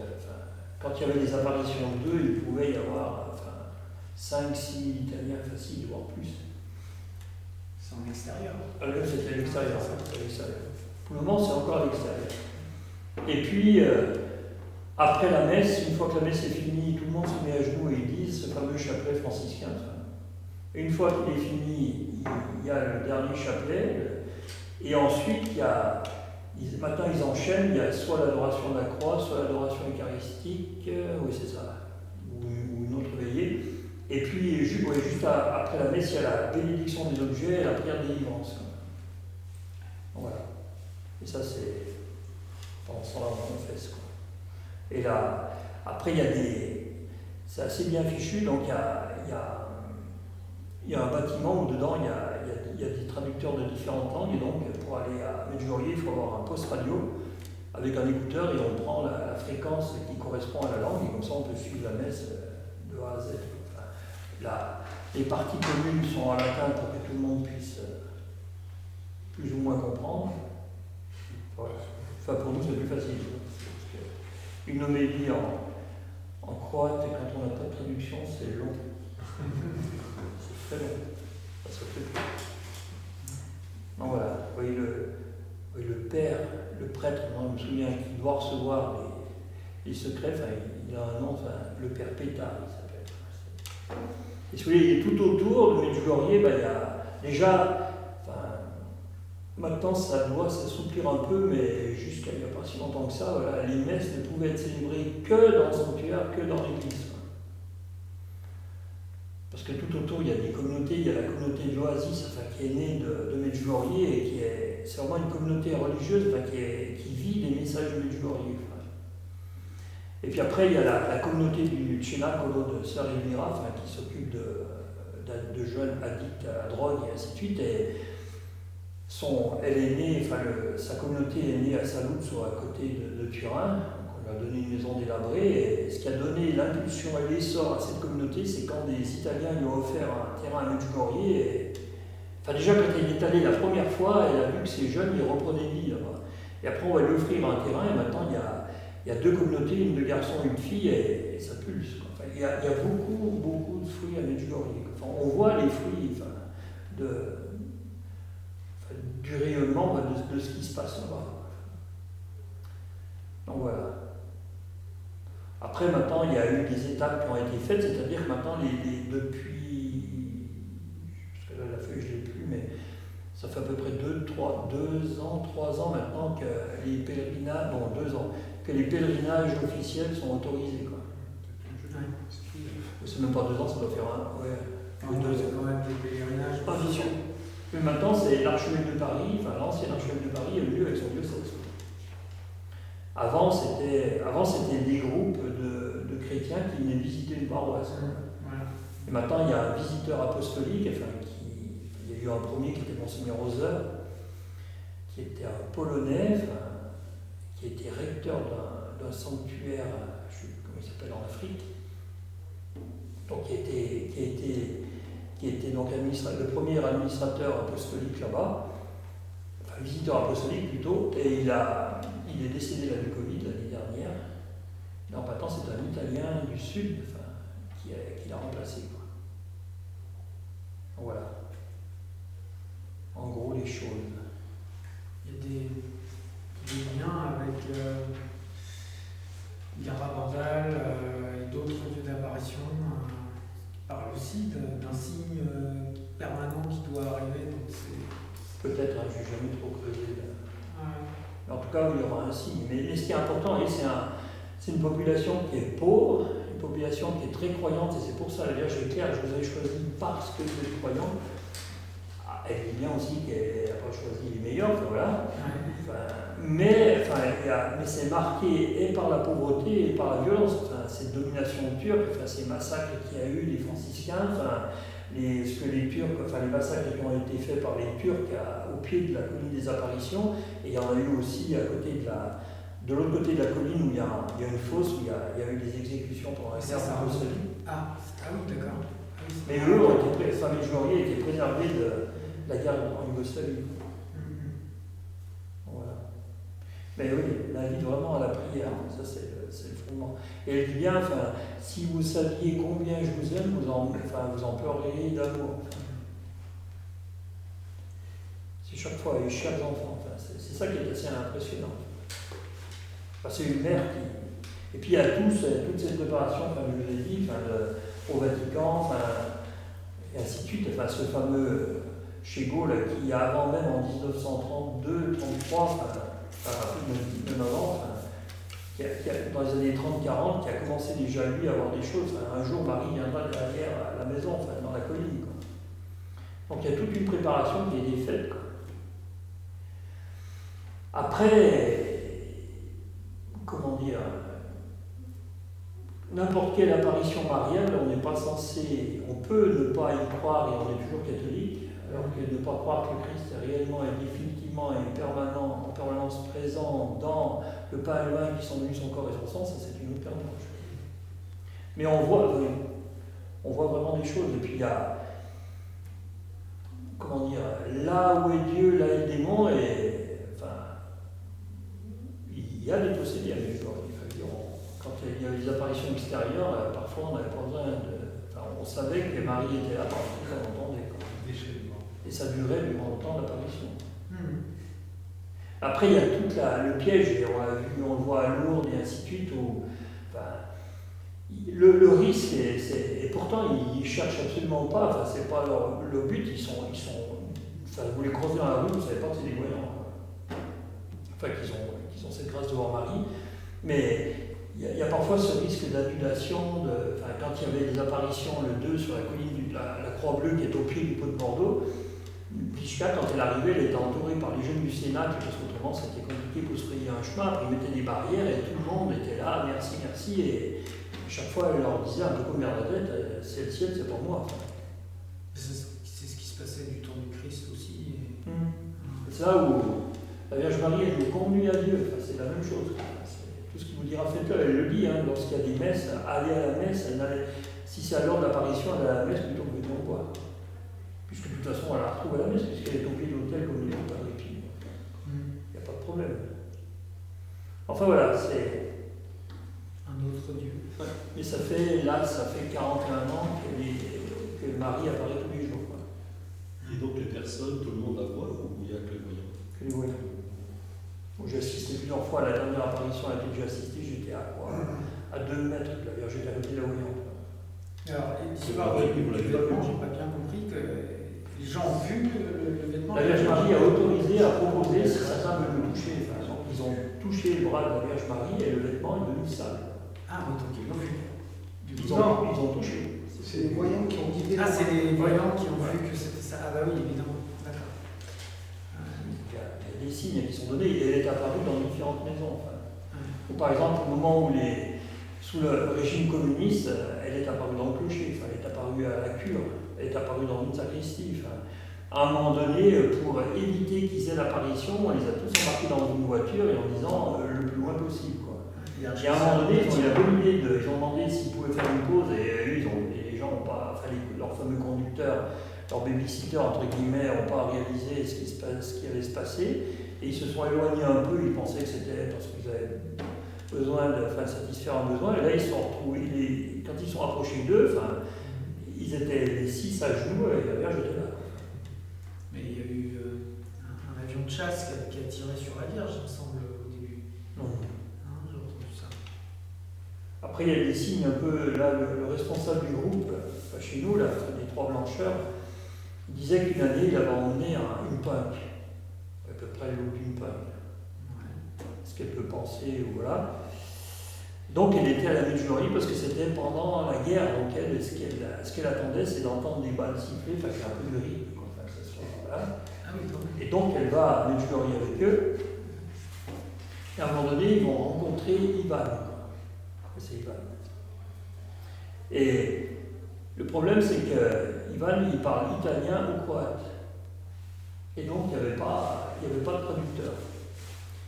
quand il y avait des apparitions d'eux, il pouvait y avoir 5, 6 Italiens faciles, voire plus. C'est en extérieur. Ah, là, c'était à l'extérieur. Pour le moment, c'est encore à l'extérieur. Et puis, après la messe, une fois que la messe est finie, tout le monde se met à genoux et ils disent ce fameux chapelet franciscain. Et une fois qu'il est fini, il y a le dernier chapelet. Et ensuite, maintenant ils enchaînent, il y a soit l'adoration de la croix, soit l'adoration eucharistique, oui c'est ça, ou une autre veillée. Et puis juste après la messe, il y a la bénédiction des objets et la prière de délivrance. Voilà. Et ça c'est pendant ce temps-là on confesse. Et là, après il y a c'est assez bien fichu, donc il y a un bâtiment où dedans il y a des traducteurs de différentes langues, et donc pour aller à Medjugorje, il faut avoir un poste radio avec un écouteur et on prend la fréquence qui correspond à la langue, et comme ça on peut suivre la messe de A à Z. Les parties communes sont en latin pour que tout le monde puisse plus ou moins comprendre. Voilà. Enfin, pour nous c'est plus facile. Une homélie en croate, et quand on n'a pas de traduction, c'est long. C'est très long. Ça se fait plus. Donc voilà, vous voyez le père, le prêtre, moi, je me souviens, qui doit recevoir les secrets, il a un nom, le père Pétard, il s'appelle. Et si vous voulez, tout autour de Medjugorje, il y a déjà, maintenant ça doit s'assouplir un peu, mais jusqu'à il n'y a pas si longtemps que ça, voilà, les messes ne pouvaient être célébrées que dans le sanctuaire, que dans l'église. Parce que tout autour, il y a des communautés, il y a la communauté de l'Oasis, qui est née de Medjugorje, et c'est vraiment une communauté religieuse qui vit les messages de Medjugorje. Et puis après, il y a la communauté du Cenacolo de Sœur Elvira, qui s'occupe de jeunes addicts à la drogue et ainsi de suite. Et elle est née, sa communauté est née à Saluzzo, à côté de Turin. On lui a donné une maison délabrée, et ce qui a donné l'impulsion et l'essor à cette communauté, c'est quand des Italiens lui ont offert un terrain à Medjugorje. Déjà, quand il est allé la première fois, elle a vu que ces jeunes, ils reprenaient vie là-bas. Et après, on va lui offrir un terrain, et maintenant, il y a 2 communautés, une de garçons et une fille, et ça pulse. Il y a beaucoup de fruits à Medjugorje. On voit les fruits du rayonnement de ce qui se passe là-bas. Donc voilà. Après, maintenant, il y a eu des étapes qui ont été faites, c'est-à-dire que maintenant, depuis, parce que là, la feuille, je ne l'ai plus, mais ça fait à peu près 3 ans maintenant que les pèlerinages, que les pèlerinages officiels sont autorisés. C'est même pas 2 ans, ça doit faire un. 2 ans. Quand même des pèlerinages. Pas vision. Mais maintenant, c'est l'archevêque de Paris, l'ancien archevêque de Paris est venu avec son diocèse. Avant, c'était des groupes de chrétiens qui venaient visiter une paroisse. Voilà. Et maintenant, il y a un visiteur apostolique, il y a eu un premier qui était Monseigneur Hauser, qui était un Polonais, qui était recteur d'un sanctuaire, je ne sais plus comment il s'appelle, en Afrique, donc qui était donc le premier administrateur apostolique là-bas, visiteur apostolique plutôt, et il est décédé là du Covid l'année dernière. Donc maintenant c'est un Italien du Sud qui l'a remplacé. Voilà. En gros les choses. Il y a des liens avec Garabandal et d'autres lieux d'apparition qui parlent aussi d'un signe permanent qui doit arriver. Donc peut-être, je n'ai jamais trop creusé. En tout cas, il y aura un signe. Mais ce qui est important, c'est une population qui est pauvre, une population qui est très croyante, et c'est pour ça, la Vierge est claire, je vous ai choisi parce que vous êtes croyants. Elle dit bien aussi qu'elle n'a pas choisi les meilleurs, voilà. Mais c'est marqué et par la pauvreté et par la violence. Cette domination turque, ces massacres qu'il y a eu des franciscains, les massacres qui ont été faits par les Turcs au pied de la colline des apparitions, et il y en a eu aussi à côté de l'autre côté de la colline où il y a une fosse où il y a eu des exécutions pendant la guerre de Yougoslavie. Ah oui, d'accord. Mais eux Medjugorje était préservé de la guerre en Yougoslavie. Voilà. Mais oui, elle invite vraiment à la prière, ça c'est le fondement. Et elle dit bien, enfin, si vous saviez combien je vous aime, vous en pleureriez d'amour. C'est chaque fois, les chers enfants, enfin, c'est ça qui est assez impressionnant. Enfin, c'est une mère qui... Et puis il y a toute cette préparation, enfin, je vous ai dit, enfin, au Vatican, enfin, et ainsi de suite, enfin, ce fameux Chego, là, qui avant même en 1932, 33, même avant, dans les années 30-40, qui a commencé déjà lui à voir des choses. Enfin, un jour, Marie viendra derrière à la maison, enfin, dans la colline. Quoi. Donc il y a toute une préparation qui est faite. Quoi. Après, comment dire, n'importe quelle apparition mariale, on n'est pas censé, on peut ne pas y croire et on est toujours catholique, alors que ne pas croire que Christ est réellement et définitivement et en permanence présent dans le pain et le vin qui sont devenus son corps et son sang, ça c'est une autre paire de manches. Mais on voit vraiment des choses. Et puis il y a, comment dire, là où est Dieu, là est le démon, et enfin, il y a des possédés à Medjugorje. Quand il y avait des apparitions extérieures, parfois on n'avait pas besoin de. Enfin, on savait que Marie était là, parce qu'on entendait. Et ça durait durant longtemps l'apparition. Après, il y a tout le piège, et on le voit à Lourdes et ainsi de suite, où enfin, le risque, et pourtant ils ne cherchent absolument pas, enfin, c'est pas leur but, ils sont enfin, vous les croisez dans la rue, vous ne savez pas que c'est des voyants. Enfin, qu'ils ont cette grâce de voir Marie, mais il y a parfois ce risque d'annulation, enfin, quand il y avait des apparitions le 2 sur la colline de la Croix-Bleue qui est au pied du Pot de Bordeaux, Plichka, quand elle arrivait, elle était entourée par les jeunes du Sénat, parce qu'autrement c'était compliqué pour se frayer un chemin, après ils mettaient des barrières et tout le monde était là, merci, merci, et chaque fois elle leur disait un peu comme Bernadette, c'est le ciel, c'est pour moi. Enfin. C'est ce qui se passait du temps du Christ aussi. C'est là où la Vierge Marie, elle nous conduit à Dieu, enfin, c'est la même chose. Tout ce qu'il vous dira, faites-le, elle le dit, hein, lorsqu'il y a des messes, allez à la messe, si c'est à l'heure de l'apparition, elle est à la messe plutôt que de nous voir. Puisque de toute façon, elle la retrouve à la messe, puisqu'elle est au pied de l'autel comme il est au Père Épi. Il n'y a pas de problème. Enfin voilà, c'est. Un autre Dieu. Ouais. Mais ça fait 41 ans que Marie apparaît tous les jours. Quoi. Et donc les personnes, tout le monde la voit ou il n'y a que les voyants? Que les voyants. Bon, j'ai assisté plusieurs fois à la dernière apparition à laquelle j'ai assisté, j'étais à 2 mètres de la Vierge, j'étais à côté de la voyante. Alors, l'histoire du vêtement, j'ai pas bien compris que les gens ont vu le vêtement. La Vierge Marie a autorisé, a proposé si certains veulent le toucher. Enfin, ils ont touché le bras de la Vierge Marie et le vêtement est devenu sale. Ah oui, donc ils l'ont vu. Ils ont touché. C'est les voyants qui ont guidé. Ah, c'est les voyants qui ont vu que c'était ça. Ah bah oui, évidemment. D'accord. Il y a des signes qui sont donnés et elle est apparue dans différentes maisons. Enfin. Ou par exemple, au moment où sous le régime communiste, elle est apparue dans le clocher, enfin, elle est apparue à la cure, elle est apparue dans une sacristie. Enfin, à un moment donné, pour éviter qu'ils aient l'apparition, on les a tous embarqués dans une voiture et en disant le plus loin possible. Quoi. Et à un moment donné, ils ont eu la bonne idée ils ont demandé s'ils pouvaient faire une pause et eux, les gens n'ont pas, enfin, leurs fameux conducteurs, leurs babysitters, entre guillemets, n'ont pas réalisé ce qui allait se passer et ils se sont éloignés un peu, ils pensaient que c'était parce qu'ils avaient besoin de satisfaire un besoin, et là ils se sont retrouvés, quand ils sont rapprochés d'eux, ils étaient les 6 à genoux et la Vierge était là. Mais il y a eu un avion de chasse qui a tiré sur la Vierge, il me semble, au début. Non. J'ai entendu ça. Après il y a des signes un peu, là le responsable du groupe, chez nous, là, des 3 blancheurs, il disait qu'une année il avait emmené une punk, à peu près le look d'une punk. Ce qu'elle peut penser, voilà. Donc elle était à la Medjugorje parce que c'était pendant la guerre, donc ce qu'elle attendait, c'est d'entendre des balles siffler, enfin c'est un peu de rythme, enfin, ça se fait, voilà. Et donc elle va à Medjugorje avec eux, et à un moment donné, ils vont rencontrer Ivan. C'est Ivan. Et le problème, c'est que Ivan, il parle italien ou croate. Et donc il n'y avait pas de traducteur.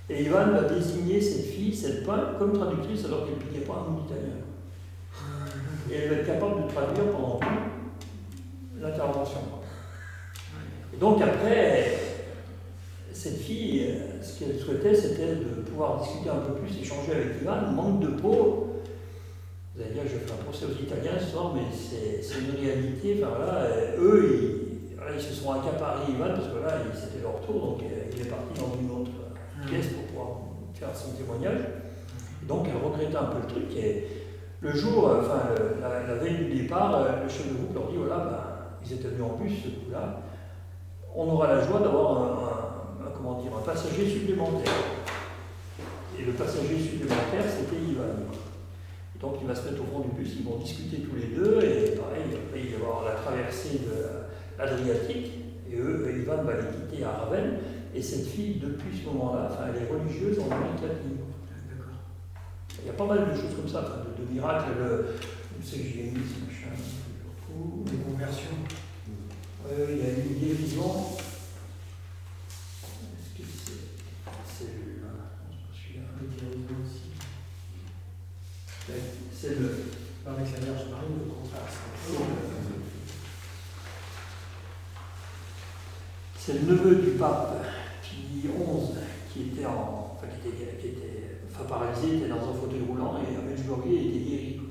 Et Ivan va désigner cette fille, cette peintre, comme traductrice alors qu'elle ne piquait pas un mot d'italien. Et elle va être capable de traduire pendant toute l'intervention. Et donc après, cette fille, ce qu'elle souhaitait, c'était de pouvoir discuter un peu plus, échanger avec Ivan, manque de peau. Vous allez dire que je fais un procès aux Italiens ce soir, mais c'est une réalité. Enfin, voilà, ils se sont accaparés Ivan parce que là, c'était leur tour, donc il est parti dans une autre pièce pour pouvoir faire son témoignage. Donc elle regrettait un peu le truc. Et le jour, la veille du départ, le chef de groupe leur dit voilà, ils étaient venus en bus ce coup-là, on aura la joie d'avoir un passager supplémentaire. Et le passager supplémentaire, c'était Ivan. Donc il va se mettre au fond du bus, ils vont discuter tous les deux, et pareil, après il va y avoir la traversée de l'Adriatique, et Ivan va les quitter à Ravenne, et cette fille, depuis ce moment-là, elle est religieuse en Amérique latine. Il y a pas mal de choses comme ça, de miracles, le CGMI, machin, des conversions. Il y a une guérison. Est-ce que c'est celui-là? Des guérisons aussi. C'est le. Avec la Vierge Marie, le contraire. C'est le neveu du pape Pie XI qui était paralysé, était dans un fauteuil roulant et Medjugorje était guéri.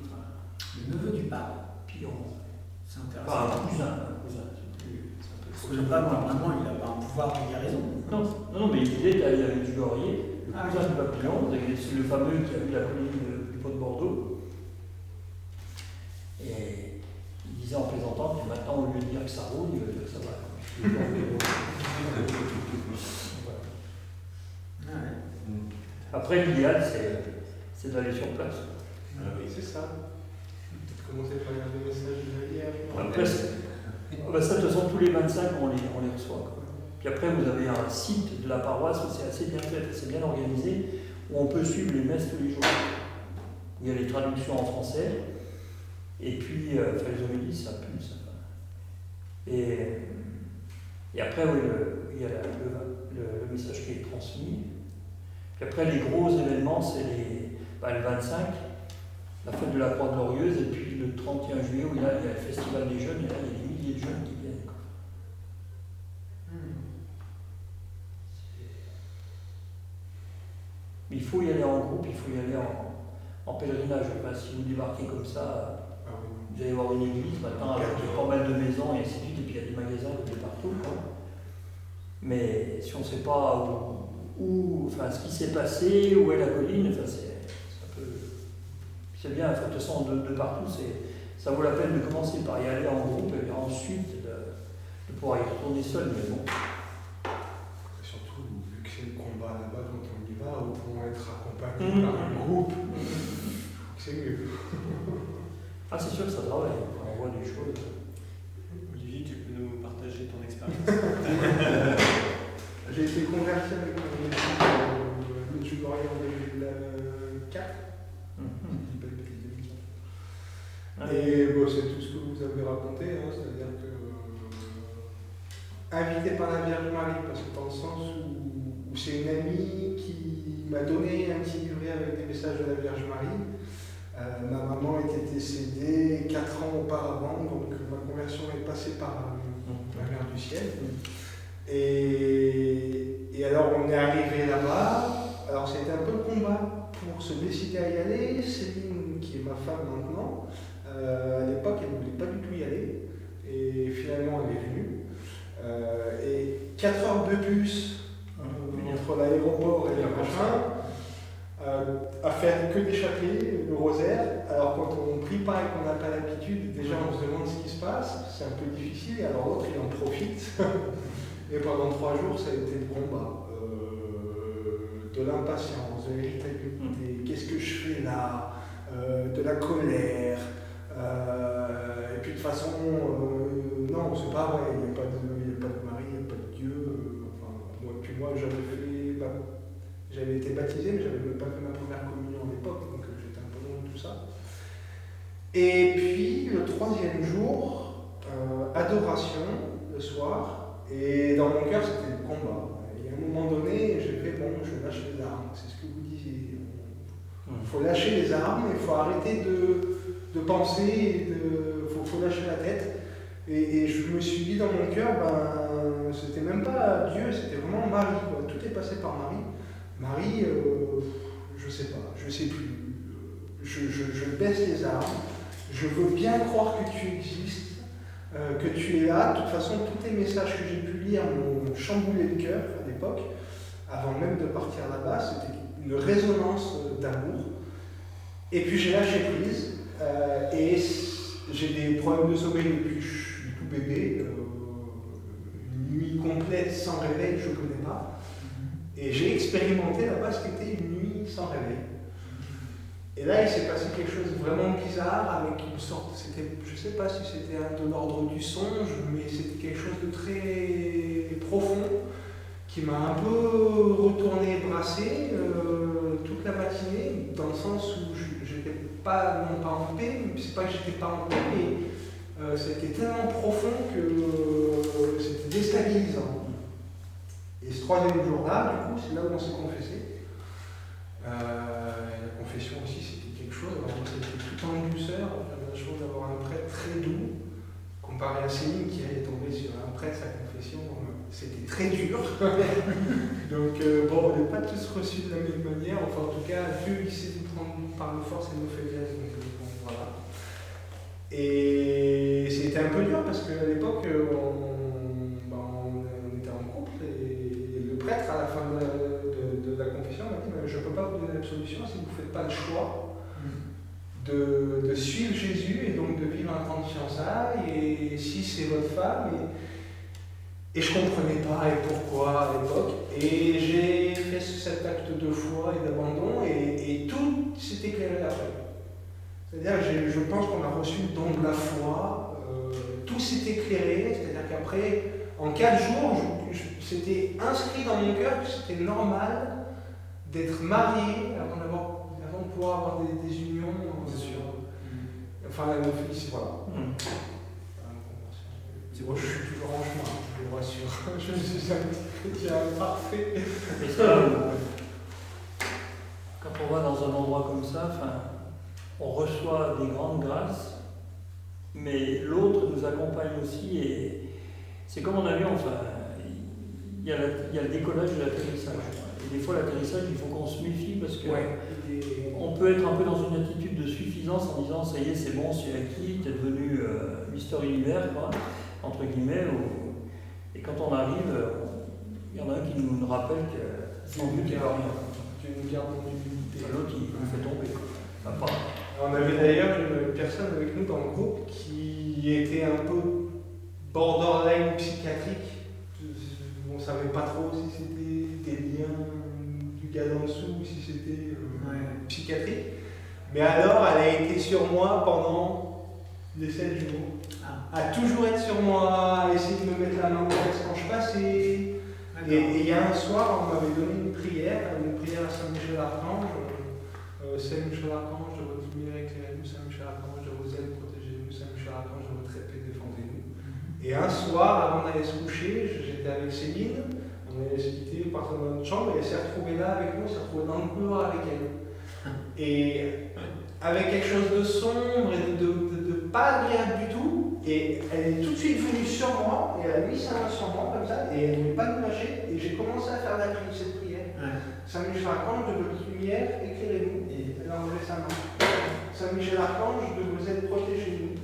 Le neveu du pape Pie XI. C'est intéressant. Un cousin. Parce que le pape, normalement, il n'a pas un pouvoir de guérison. Non, mais il était allé à Medjugorje, le cousin du pape Pie XI, c'est le fameux qui a vu la colline du pont de Bordeaux. Et il disait en plaisantant que maintenant, au lieu de dire que ça roule, il veut dire que ça va. Voilà. Après, l'idéal, c'est d'aller sur place. Oui, c'est ça. Peut-être commencer par regarder le message de hier. Après, ça, de toute façon, tous les 25, on les reçoit. Quoi. Puis après, vous avez un site de la paroisse où c'est assez bien fait, c'est bien organisé, où on peut suivre les messes tous les jours. Il y a les traductions en français, et puis les homélies, ça pulse. Et après, oui, il y a le message qui est transmis. Puis après, les gros événements, c'est le 25, la fête de la Croix Glorieuse, et puis le 31 juillet, où il y a le Festival des Jeunes, et là, il y a des milliers de jeunes qui viennent. Mais il faut y aller en groupe, il faut y aller en pèlerinage. Enfin, si vous débarquez comme ça, vous allez voir une église maintenant avec pas mal de maisons et ainsi de suite, et puis il y a des magasins de partout. Quoi. Mais si on ne sait pas ce qui s'est passé, où est la colline, c'est bien, de toute façon, de partout, ça vaut la peine de commencer par y aller en groupe et ensuite de pouvoir y retourner seul. Mais bon. Surtout, vu que c'est le combat là-bas, quand on y va, autant être accompagné par un groupe, c'est mieux. Ah, c'est sûr que ça travaille, on voit des choses. Olivier, tu peux nous partager ton expérience? J'ai été converti avec le Medjugorje en 2004. Et bon, c'est tout ce que vous avez raconté, hein, c'est-à-dire que invité par la Vierge Marie, parce que dans le sens où c'est une amie qui m'a donné un petit livret avec des messages de la Vierge Marie. Ma maman était décédée 4 ans auparavant, donc ma conversion est passée par la Mère du Ciel. Et alors on est arrivé là-bas, alors c'était un peu le combat pour se décider à y aller. Céline, qui est ma femme maintenant, à l'époque elle ne voulait pas du tout y aller, et finalement elle est venue. Et 4 heures de bus entre l'aéroport et le machin, à faire que des chapelets, le rosaire. Alors quand on ne prie pas et qu'on n'a pas l'habitude, déjà on se demande ce qui se passe, c'est un peu difficile, alors l'autre il en profite. Et pendant 3 jours ça a été le combat, de l'impatience, de l'irritabilité, qu'est-ce que je fais là, de la colère, et puis de toute façon, non c'est pas vrai, il n'y a pas de Marie, il n'y a pas de Dieu, moi j'avais été baptisé, mais j'avais même pas fait ma première communion à l'époque, donc j'étais un peu loin de tout ça. Et puis le 3e jour, adoration le soir, et dans mon cœur c'était le combat. Et à un moment donné, j'ai fait bon, je lâche les armes, c'est ce que vous disiez. Il faut lâcher les armes, il faut arrêter de penser, faut lâcher la tête. Et je me suis dit dans mon cœur, c'était même pas Dieu, c'était vraiment Marie, quoi. Tout est passé par Marie. Marie, je sais pas, je sais plus. Je baisse les armes. Je veux bien croire que tu existes, que tu es là. De toute façon, tous tes messages que j'ai pu lire m'ont chamboulé le cœur à l'époque. Avant même de partir là-bas, c'était une résonance d'amour. Et puis j'ai lâché prise. Et j'ai des problèmes de sommeil depuis que je suis tout bébé. Une nuit complète sans réveil, je ne connais pas. Et j'ai expérimenté là-bas ce qu'était une nuit sans réveil. Et là, il s'est passé quelque chose de vraiment bizarre avec une sorte, je ne sais pas si c'était de l'ordre du songe, mais c'était quelque chose de très profond qui m'a un peu retourné brassé toute la matinée, dans le sens où j'étais pas, non pas en paix, mais c'est pas que j'étais pas en paix, mais c'était tellement profond que c'était déstabilisant. Et ce troisième jour-là, du coup, c'est là où on s'est confessé. La confession aussi, c'était quelque chose. Alors, c'était tout en douceur. J'avais la chance d'avoir un prêtre très doux, comparé à Céline qui allait tomber sur un prêtre, sa confession, c'était très dur. Donc, bon, on n'est pas tous reçus de la même manière. Enfin, en tout cas, Dieu, il sait nous prendre par nos forces et nos faiblesses. Donc, bon, voilà. Et c'était un peu dur parce qu'à l'époque, on était en couple et le prêtre, à la fin de la confession, m'a dit je ne peux pas vous donner l'absolution si vous ne faites pas le choix de suivre Jésus et donc de vivre un temps de fiançailles, et si c'est votre femme. Et je ne comprenais pas et pourquoi à l'époque. Et j'ai fait cet acte de foi et d'abandon, et tout s'est éclairé après. C'est-à-dire, je pense qu'on a reçu le don de la foi, tout s'est éclairé, c'est-à-dire qu'après, en 4 jours, c'était inscrit dans mon cœur que c'était normal d'être marié avant de pouvoir avoir des unions. Bien sûr. Enfin, voilà. Bon, je suis toujours en chemin, je vous rassure. Je suis un chrétien parfait. Et ça, quand on va dans un endroit comme ça, on reçoit des grandes grâces, mais l'autre nous accompagne aussi, et c'est comme on a vu, il y a le décollage et l'atterrissage. Et des fois, l'atterrissage, il faut qu'on se méfie parce que on peut être un peu dans une attitude de suffisance en disant ça y est, c'est bon, c'est acquis, t'es devenu Mister Univers, quoi, entre guillemets. Et quand on arrive, il y en a un qui nous rappelle que sans but, il n'y a rien. Tu nous gardes en humilité. L'autre, il nous fait tomber. On avait d'ailleurs une personne avec nous dans le groupe qui était un peu borderline psychiatrique. On ne savait pas trop si c'était des liens du gars d'en dessous ou si c'était psychiatrique. Mais alors, elle a été sur moi pendant les 7 jours. À toujours être sur moi, à essayer de me mettre la main au texte quand je passais. Et il y a un soir, on m'avait donné une prière à Saint-Michel-Archange. Saint-Michel-Archange, de votre lumière éclairez-nous, Saint-Michel-Archange, de vos ailes protégez-nous, Saint-Michel-Archange, de votre épée défendez-nous. Et un soir, avant d'aller se coucher, j'étais avec Céline, on allait se quitter, partir dans notre chambre, et elle s'est retrouvée là avec nous, elle s'est retrouvée dans le couloir avec elle. Et avec quelque chose de sombre et de pas agréable du tout, et elle est tout de suite venue sur moi, et elle a mis sa main sur moi comme ça, et elle ne voulait pas nous lâcher, et j'ai commencé à faire cette prière. Saint-Michel-Archange, de votre lumière, éclairez-nous. Et elle a enlevé sa main. Saint-Michel-Archange, de vous être protégez-nous.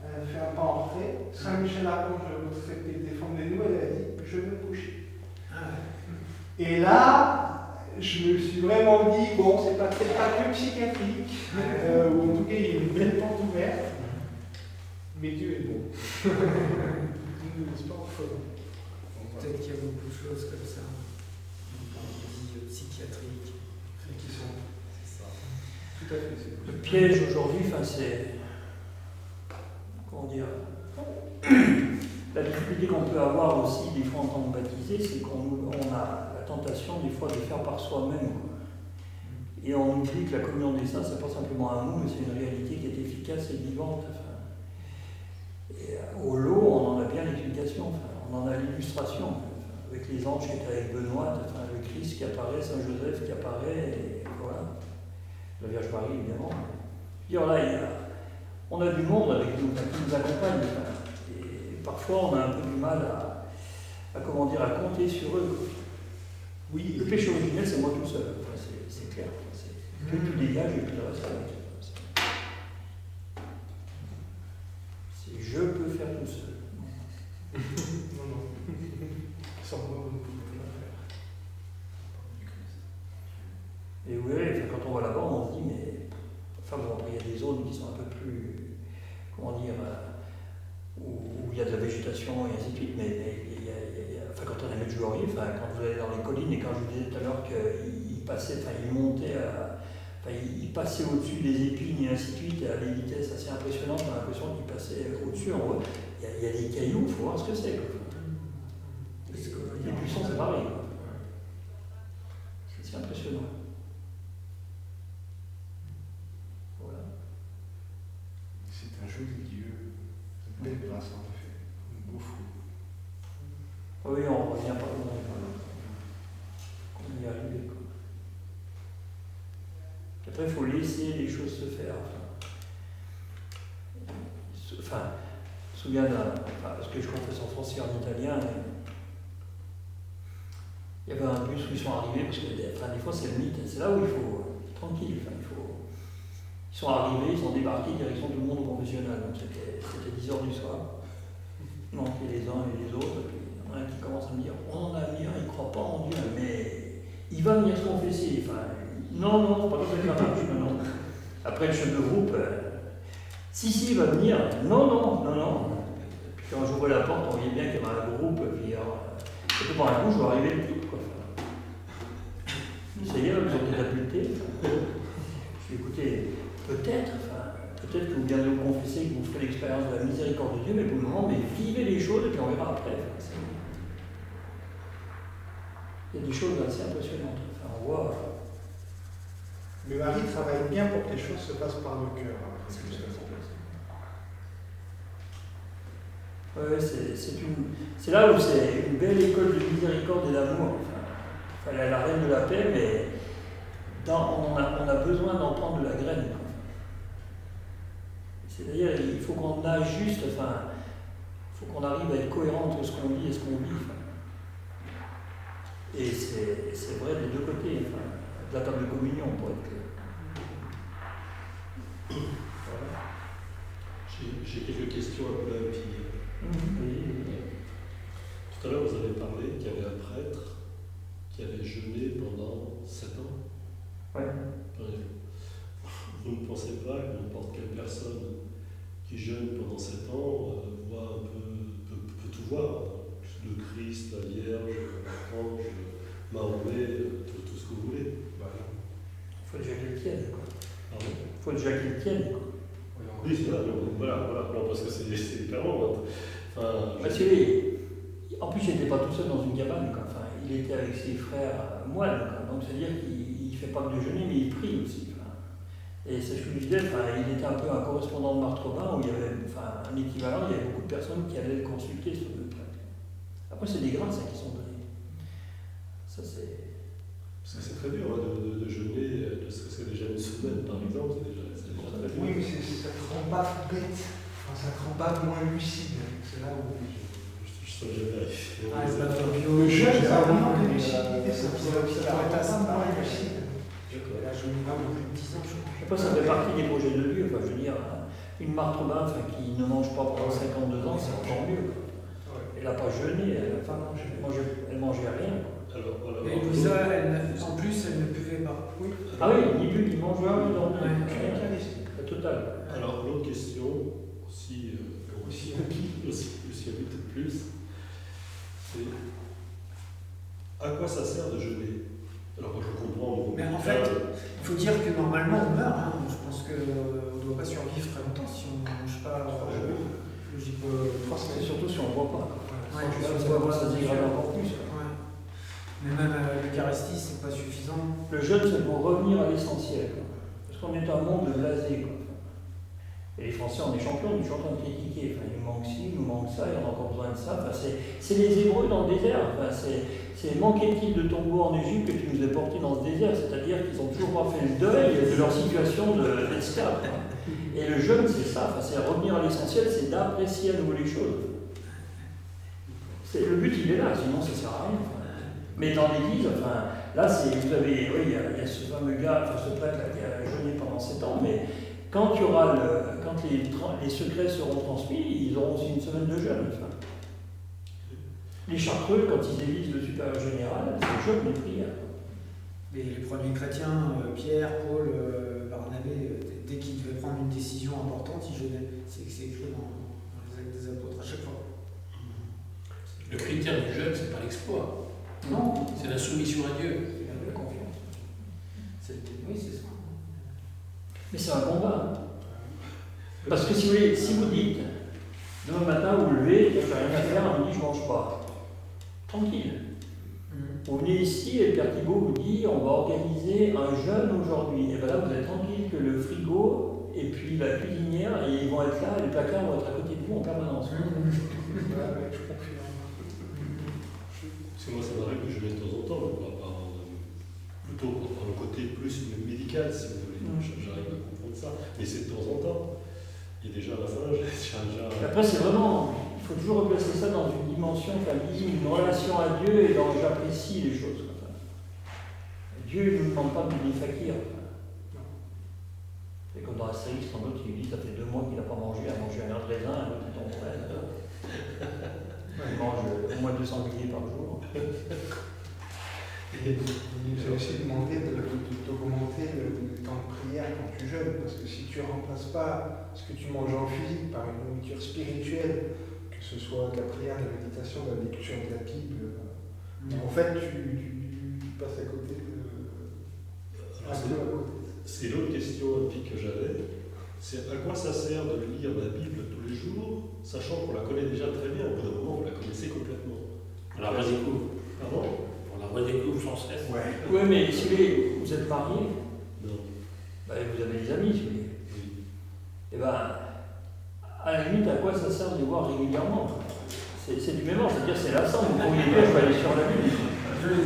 Elle a fait un pas en retrait. Saint-Michel-Archange, de votre épée, défendez-nous. Elle a dit, je vais me coucher. Et là, je me suis vraiment dit, bon, c'est peut-être pas que psychiatrique, ou en tout cas, il y a une belle porte ouverte, mais Dieu est bon. Nous ne laisse pas en folle. Peut-être qu'il y a beaucoup de choses comme ça. Psychiatriques qui sont. C'est ça. Tout à fait. Le piège aujourd'hui, c'est. Comment dire. La difficulté qu'on peut avoir aussi, des fois en tant que baptisé, c'est qu'on a la tentation, des fois, de faire par soi-même. Et on nous dit que la communion des saints, c'est pas simplement un mot, mais c'est une réalité qui est efficace et vivante. Et au lot, on en a bien l'explication, on en a l'illustration. Avec les anges qui étaient avec Benoît, le Christ qui apparaît, Saint Joseph qui apparaît, et voilà. La Vierge Marie, évidemment. On a du monde avec nous, qui nous accompagne. Et parfois, on a un peu du mal à compter sur eux. Oui, Le péché originel, c'est moi tout seul. Enfin, c'est clair. C'est que tu dégages et puis le reste, c'est je peux faire tout seul. Non, non. Sans moi, vous ne pouvez pas faire. Et oui, quand on va là-bas, on se dit, mais. Enfin bon, après, il y a des zones qui sont un peu plus. Comment dire, où il y a de la végétation et ainsi de suite, mais enfin, quand on est Medjugorje, enfin, quand vous allez dans les collines, et quand je vous disais tout à l'heure qu'il passait, enfin, il montait enfin, il passait au-dessus des épines et ainsi de suite, à des vitesses assez impressionnantes, on a l'impression qu'il passait au-dessus, on voit, il y a des cailloux, il faut voir ce que c'est. Les buissons, c'est pareil. C'est impressionnant. Voilà. C'est un joli lieu, une belle grâce en effet, un beau fruit. Oui, on revient pas loin. On y est arrivé. Quoi. Après, il faut laisser les choses se faire. Enfin, je me souviens parce que je confesse en français et en italien, il y avait un bus où ils sont arrivés, parce que enfin, des fois c'est le mythe, c'est là où il faut tranquille. Enfin, ils sont arrivés, ils sont débarqués direction tout le monde au confessionnal. Donc c'était 10h du soir. Donc il y a les uns et les autres. Puis, il y en a un qui commence à me dire on a mis un, il ne croit pas en Dieu, mais il va venir se confesser. Enfin, non, pas comme ça que ça marche. Non. Après le chef de groupe, si, il va venir. Non. Puis quand j'ouvre la porte, on voyait bien qu'il y avait un groupe, puis surtout par un coup, je vois arriver le type. Ça y est, vous êtes catapulté. Je dis écoutez, peut-être que vous viendrez vous confesser, que vous ferez l'expérience de la miséricorde de Dieu, mais pour le moment, vivez les choses et puis on verra après. Il y a des choses assez impressionnantes. Enfin, on voit. Mais Marie travaille bien pour que les choses se passent par le cœur. Oui, c'est là où c'est une belle école de miséricorde et d'amour. Enfin, elle est la reine de la paix, mais on a besoin d'entendre de la graine. C'est-à-dire, il faut qu'on ajuste, il faut qu'on arrive à être cohérent entre ce qu'on dit et ce qu'on vit. Et c'est vrai des deux côtés, de la table de communion, pour être clair. Voilà. J'ai quelques questions un peu limpide. Oui. Tout à l'heure, vous avez parlé qu'il y avait un prêtre qui avait jeûné pendant 7 ans. Oui. Vous ne pensez pas que n'importe quelle personne qui jeûne pendant 7 ans voit peut tout voir, le Christ, la Vierge, l'Archange, Mahomet, tout ce que vous voulez. Il faut déjà qu'il tienne. Pardon ? Il faut déjà qu'il tienne. Oui, c'est ça. Voilà, non, parce que c'est hyper long. En plus, il n'était pas tout seul dans une cabane. Il était avec ses frères moines. Donc, c'est-à-dire qu'il ne fait pas que de jeûner, mais il prie aussi. Et c'est ce que je disais, il était un peu un correspondant de Marthe Robin, où il y avait un équivalent, il y avait beaucoup de personnes qui allaient le consulter sur le prêtre. Après, c'est des grâces qui sont données. Ça, c'est. Parce que c'est très dur de jeûner, ne serait-ce que déjà une semaine, par exemple, c'est déjà très dur. Oui, mais ça ne te rend pas bête, ça ne te rend pas moins lucide. C'est là où. Je sais jamais. Le jeûne, ça a vraiment des lucidités, ça pourrait être assez moins lucide. Là, je me parle depuis 10 ans. Après, ça fait partie des projets de Dieu. Je veux dire, une Marthe Robin qui ne mange pas pendant 52 ans, c'est encore mieux. Elle n'a pas jeûné, elle mangeait rien. Alors, voilà. Et Lisa, en plus, elle ne buvait pas. Oui. Ah oui, ni bu, ni mange, ni dormir. Ouais. Total. Alors, l'autre question, aussi peut-être plus, c'est à quoi ça sert de jeûner? Alors, moi, je comprends. Mais en fait, il faut dire que normalement, on meurt. Je pense qu'on ne doit pas survivre très longtemps si on ne mange pas. Logiquement. C'est surtout si on ne boit pas. Ouais, Ça commence à se dégrader encore plus. Ouais. Mais même l'Eucharistie, c'est pas suffisant. Le jeûne, c'est pour revenir à l'essentiel. Parce qu'on est un monde blasé. Et les Français, on est champions, on est champions de critiquer. Il nous manque ci, il nous manque ça, et on a encore besoin de ça. C'est les Hébreux dans le désert. C'est manquait-il de tombeau en Égypte que tu nous as portés dans ce désert. C'est-à-dire qu'ils n'ont toujours pas fait le deuil de leur situation d'esclave. Et le jeûne, c'est ça. C'est revenir à l'essentiel, c'est d'apprécier à nouveau les choses. Le but, il est là, sinon ça ne sert à rien. Mais dans l'église, enfin, là, vous avez, oui, il y a ce fameux gars, enfin ce prêtre là, qui a jeûné pendant 7 ans, mais quand les secrets seront transmis, ils auront aussi une semaine de jeûne. Enfin. Les Chartreux, quand ils élisent le supérieur général, c'est jeûne de prière. Mais les premiers chrétiens, Pierre, Paul, Barnabé, dès qu'ils devaient prendre une décision importante, ils jeûnaient. C'est écrit dans les Actes des Apôtres à chaque fois. Le critère du jeûne, c'est pas l'exploit. Non, C'est la soumission à Dieu. C'est la confiance. Oui, c'est ça. Mais c'est un combat. Parce que si vous voulez, si vous dites, demain matin, vous vous levez, j'ai rien à faire, à midi, je ne mange pas. Tranquille. Vous venez ici et le Père Thibault vous dit, on va organiser un jeûne aujourd'hui. Et bien là, vous êtes tranquille que le frigo et puis la cuisinière, et ils vont être là, les placards vont être à côté de vous en permanence. Je confirme. Parce que moi, ça m'arrive que je vais de temps en temps, plutôt par le côté plus médical, si vous voulez. J'arrive à comprendre ça. Mais c'est de temps en temps. Et déjà à la fin, j'ai déjà. Après, c'est vraiment, il faut toujours replacer ça dans une dimension famille, une relation à Dieu et dans j'apprécie les choses. Enfin. Dieu ne nous demande pas de nous fakir. Enfin. C'est comme dans la série, sans doute, il dit ça fait 2 mois qu'il n'a pas mangé, il a mangé un raisin, un autre est en fraise. Il mange au moins 200 billets par jour. J'ai aussi demandé d'augmenter le temps de prière quand tu jeûnes, parce que si tu ne remplaces pas ce que tu manges en physique par une nourriture spirituelle, que ce soit de la prière, de la méditation, de la lecture de la Bible, en fait tu passes à côté de... C'est l'autre question que j'avais, c'est à quoi ça sert de lire la Bible tous les jours, sachant qu'on la connaît déjà très bien, au bout d'un moment vous la connaissez complètement. On la redécouvre. Pardon ? On la redécouvre sans cesse. Oui, mais si vous êtes marié, Non. vous avez des amis, si vous voulez. Oui. Et bien, à la limite, à quoi ça sert de les voir régulièrement? C'est du mémoire, c'est-à-dire c'est lassant, vous pourriez dire je vais aller sur la Bible.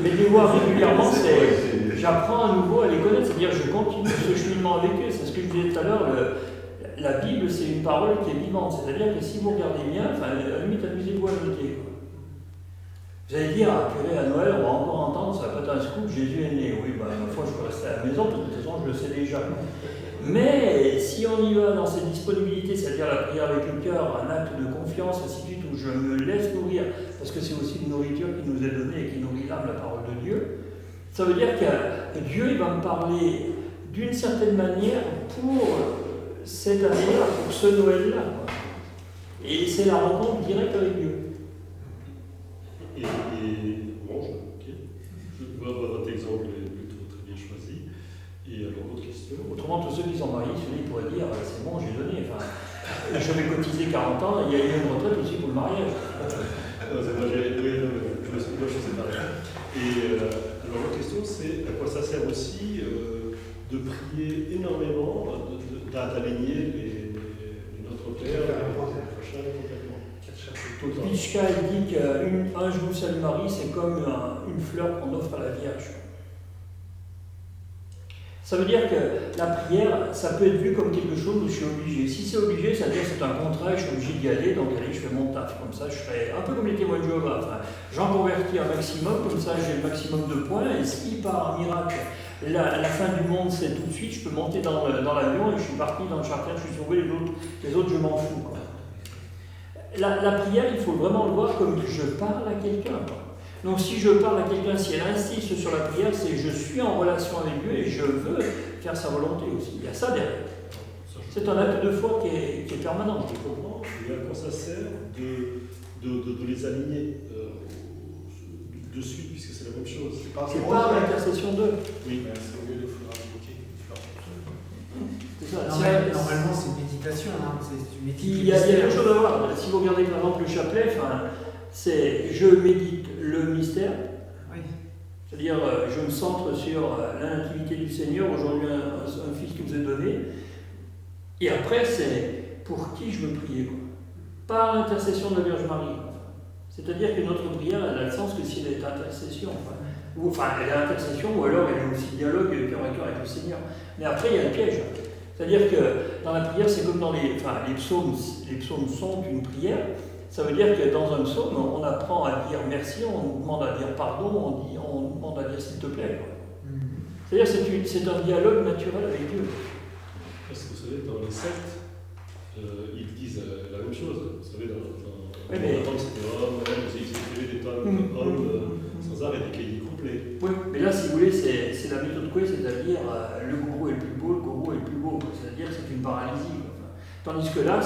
Mais les voir régulièrement, c'est j'apprends à nouveau à les connaître, c'est-à-dire je continue ce cheminement avec eux. C'est ce que je disais tout à l'heure, la Bible c'est une parole qui est vivante, c'est-à-dire que si vous regardez bien, enfin, à la limite amusez-vous à noter. Vous allez dire, ah purée, à Noël, on va encore entendre, ça va être un scoop, Jésus est né. Oui, une fois je peux rester à la maison, de toute façon je le sais déjà. Mais si on y va dans cette disponibilité, c'est-à-dire la prière avec le cœur, un acte de confiance, ainsi de suite, où je me laisse nourrir, parce que c'est aussi une nourriture qui nous est donnée et qui nourrit l'âme, la parole de Dieu, ça veut dire que Dieu il va me parler d'une certaine manière pour cette année-là, pour ce Noël-là. Et c'est la rencontre directe avec Dieu. Et bon, ok. Je vois votre exemple est plutôt très bien choisi. Et alors, autre question. Autrement, tous ceux qui sont mariés, celui pourrait dire c'est bon, j'ai donné. Enfin, je vais cotiser 40 ans, il y a eu une retraite aussi pour le mariage. C'est pas je me suis séparé. Et alors, l'autre question, c'est à quoi ça sert aussi de prier énormément, d'aligner Notre Père, le prochain complètement. Pichka dit qu'un Je vous salue Marie, c'est comme une fleur qu'on offre à la Vierge. Ça veut dire que la prière, ça peut être vu comme quelque chose où je suis obligé. Si c'est obligé, ça veut dire que c'est un contrat, je suis obligé d'y aller, donc allez, je fais mon taf. Comme ça, je ferai un peu comme les témoins de Jéhovah. Enfin, j'en convertis un maximum, comme ça j'ai le maximum de points, et si par miracle, la fin du monde c'est tout de suite, je peux monter dans l'avion et je suis parti dans le charter, je suis sauvé, les autres je m'en fous. Quoi. La prière, il faut vraiment le voir comme que je parle à quelqu'un. Donc si je parle à quelqu'un, si elle insiste sur la prière, c'est je suis en relation avec Dieu et je veux faire sa volonté aussi. Il y a ça derrière. C'est un acte de foi qui est permanent. Je comprends. Et à quoi ça sert de les aligner de suite, puisque c'est la même chose. C'est pas l'intercession d'eux. Oui. C'est au lieu de faire invoquer. C'est ça. Normalement, c'est une méditation. Hein. Tu médites Il y a quelque chose à voir. Si vous regardez par exemple le chapelet, c'est je médite le mystère. Oui. C'est-à-dire, je me centre sur l'intimité du Seigneur, aujourd'hui un fils qui vous est donné. Et après, c'est pour qui je veux prier. Quoi. Par l'intercession de la Vierge Marie. C'est-à-dire que notre prière, elle a le sens que si elle est intercession. Enfin, elle est intercession, ou alors elle est aussi dialogue cœur à cœur avec le Seigneur. Mais après, il y a le piège. C'est-à-dire que dans la prière, c'est comme dans les psaumes. Les psaumes sont une prière. Ça veut dire que dans un psaume, on apprend à dire merci, on nous demande à dire pardon, on nous demande à dire s'il te plaît. Quoi. C'est-à-dire que c'est un dialogue naturel avec Dieu. Parce que vous savez, dans les sectes, ils disent la même chose. Vous savez, dans Adam, c'était homme, ils écrivaient des tonnes d'hommes sans arrêt, des cahiers complets. Oui, mais là, si vous voulez, c'est la méthode Coué, c'est-à-dire le gourou est le plus beau, le gourou est le plus beau. C'est-à-dire que c'est une paralysie. Enfin, tandis que là,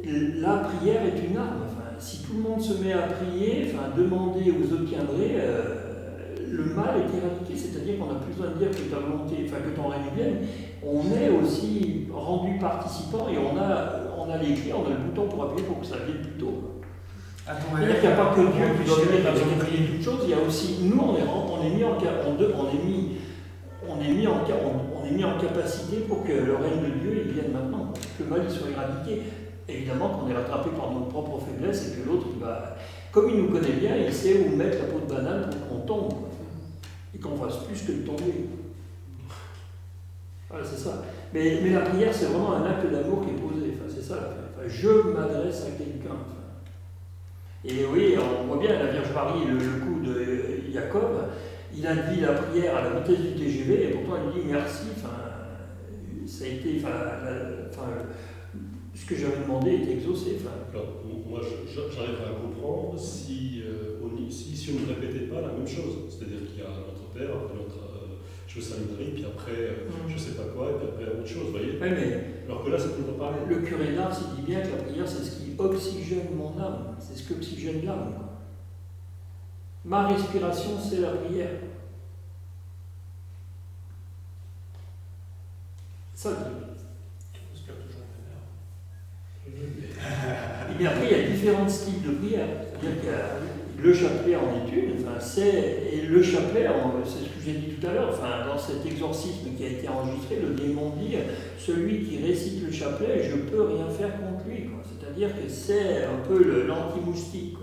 la prière est une arme. Enfin, si tout le monde se met à prier, enfin, demander vous obtiendrez, le mal est éradiqué. C'est-à-dire qu'on n'a plus besoin de dire que ta volonté, enfin, que ton règne vienne. On est aussi rendu participant et on a les clés, on a le bouton pour appuyer pour que ça vienne plus tôt. C'est-à-dire qu'il n'y a pas que Dieu qui doit venir prier toutes choses, il y a aussi nous, on est mis en capacité pour que le règne de Dieu il vienne maintenant, que le mal il soit éradiqué. Évidemment qu'on est rattrapé par nos propres faiblesses et que l'autre, comme il nous connaît bien, il sait où mettre la peau de banane pour qu'on tombe et qu'on fasse plus que de tomber. Voilà, c'est ça. Mais la prière, c'est vraiment un acte d'amour qui est posé. Enfin, c'est ça. Enfin, je m'adresse à quelqu'un. Enfin. Et oui, on voit bien la Vierge Marie, le coup de Jacob, il a dit la prière à la vitesse du TGV et pourtant il dit merci. Enfin, ça a été, ce que j'avais demandé est exaucé. Enfin. Alors, moi, j'arriverais à comprendre si on ne répétait pas la même chose. C'est-à-dire qu'il y a notre Père, après je veux saluer Marie, puis après je ne sais pas quoi, et puis après autre chose, vous voyez. Oui, mais alors que là, c'est toujours pareil. Le curé d'Ars, il dit bien que la prière, c'est ce qui oxygène mon âme, c'est ce qui oxygène l'âme. Ma respiration, c'est la prière. Ça, J'espère toujours et bien après, il y a différents styles de prière. C'est-à-dire qu'il y a le chapelet en est une, et le chapelet, c'est ce que j'ai dit tout à l'heure, dans cet exorcisme qui a été enregistré, le démon dit celui qui récite le chapelet, je ne peux rien faire contre lui. C'est-à-dire que c'est un peu l'anti-moustique.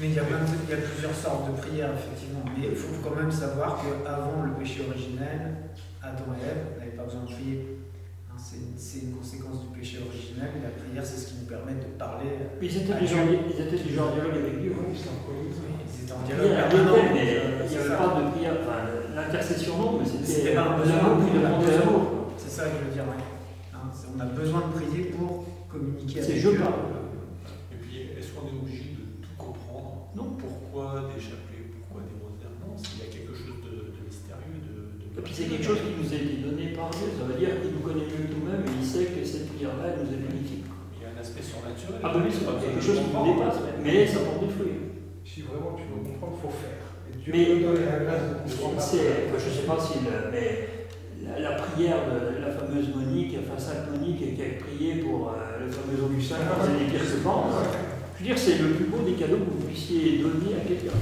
Mais il y a plusieurs sortes de prières, effectivement. Mais il faut quand même savoir qu'avant le péché originel, Adam et Ève n'avaient pas besoin de prier. C'est une conséquence du péché originel, et la prière, c'est ce qui nous permet de parler. Ils étaient déjà en dialogue avec Dieu. Ils étaient en dialogue permanent. Mais il n'y avait pas de prière. L'intercession, non, mais c'était pas un besoin qui demandait l'amour. C'est ça que je veux dire, oui. On a besoin de prier pour communiquer avec C'est Dieu. je parle. Et puis, est-ce qu'on est obligé de tout comprendre? Non. Pourquoi des chapelets? Pourquoi des rosaires? Non, il y a quelque chose de mystérieux, Et puis c'est quelque chose qui nous a été donné par Dieu. Ça veut dire qu'il nous connaît mieux que nous-mêmes et il sait que cette prière-là, elle nous est bénéfique. Il y a un aspect surnaturel. Ah ben oui, c'est quelque chose qui nous dépasse, mais ça porte des fruits. Si vraiment tu veux comprendre, il faut faire. Et Dieu Mais nous donne la grâce de comprendre. je ne sais pas si la prière de la fameuse Monique, Sainte Monique, qui a prié pour le fameux Augustin, qui faisait des pires que pense. Je veux dire, c'est le plus beau des cadeaux que vous puissiez donner à quelqu'un.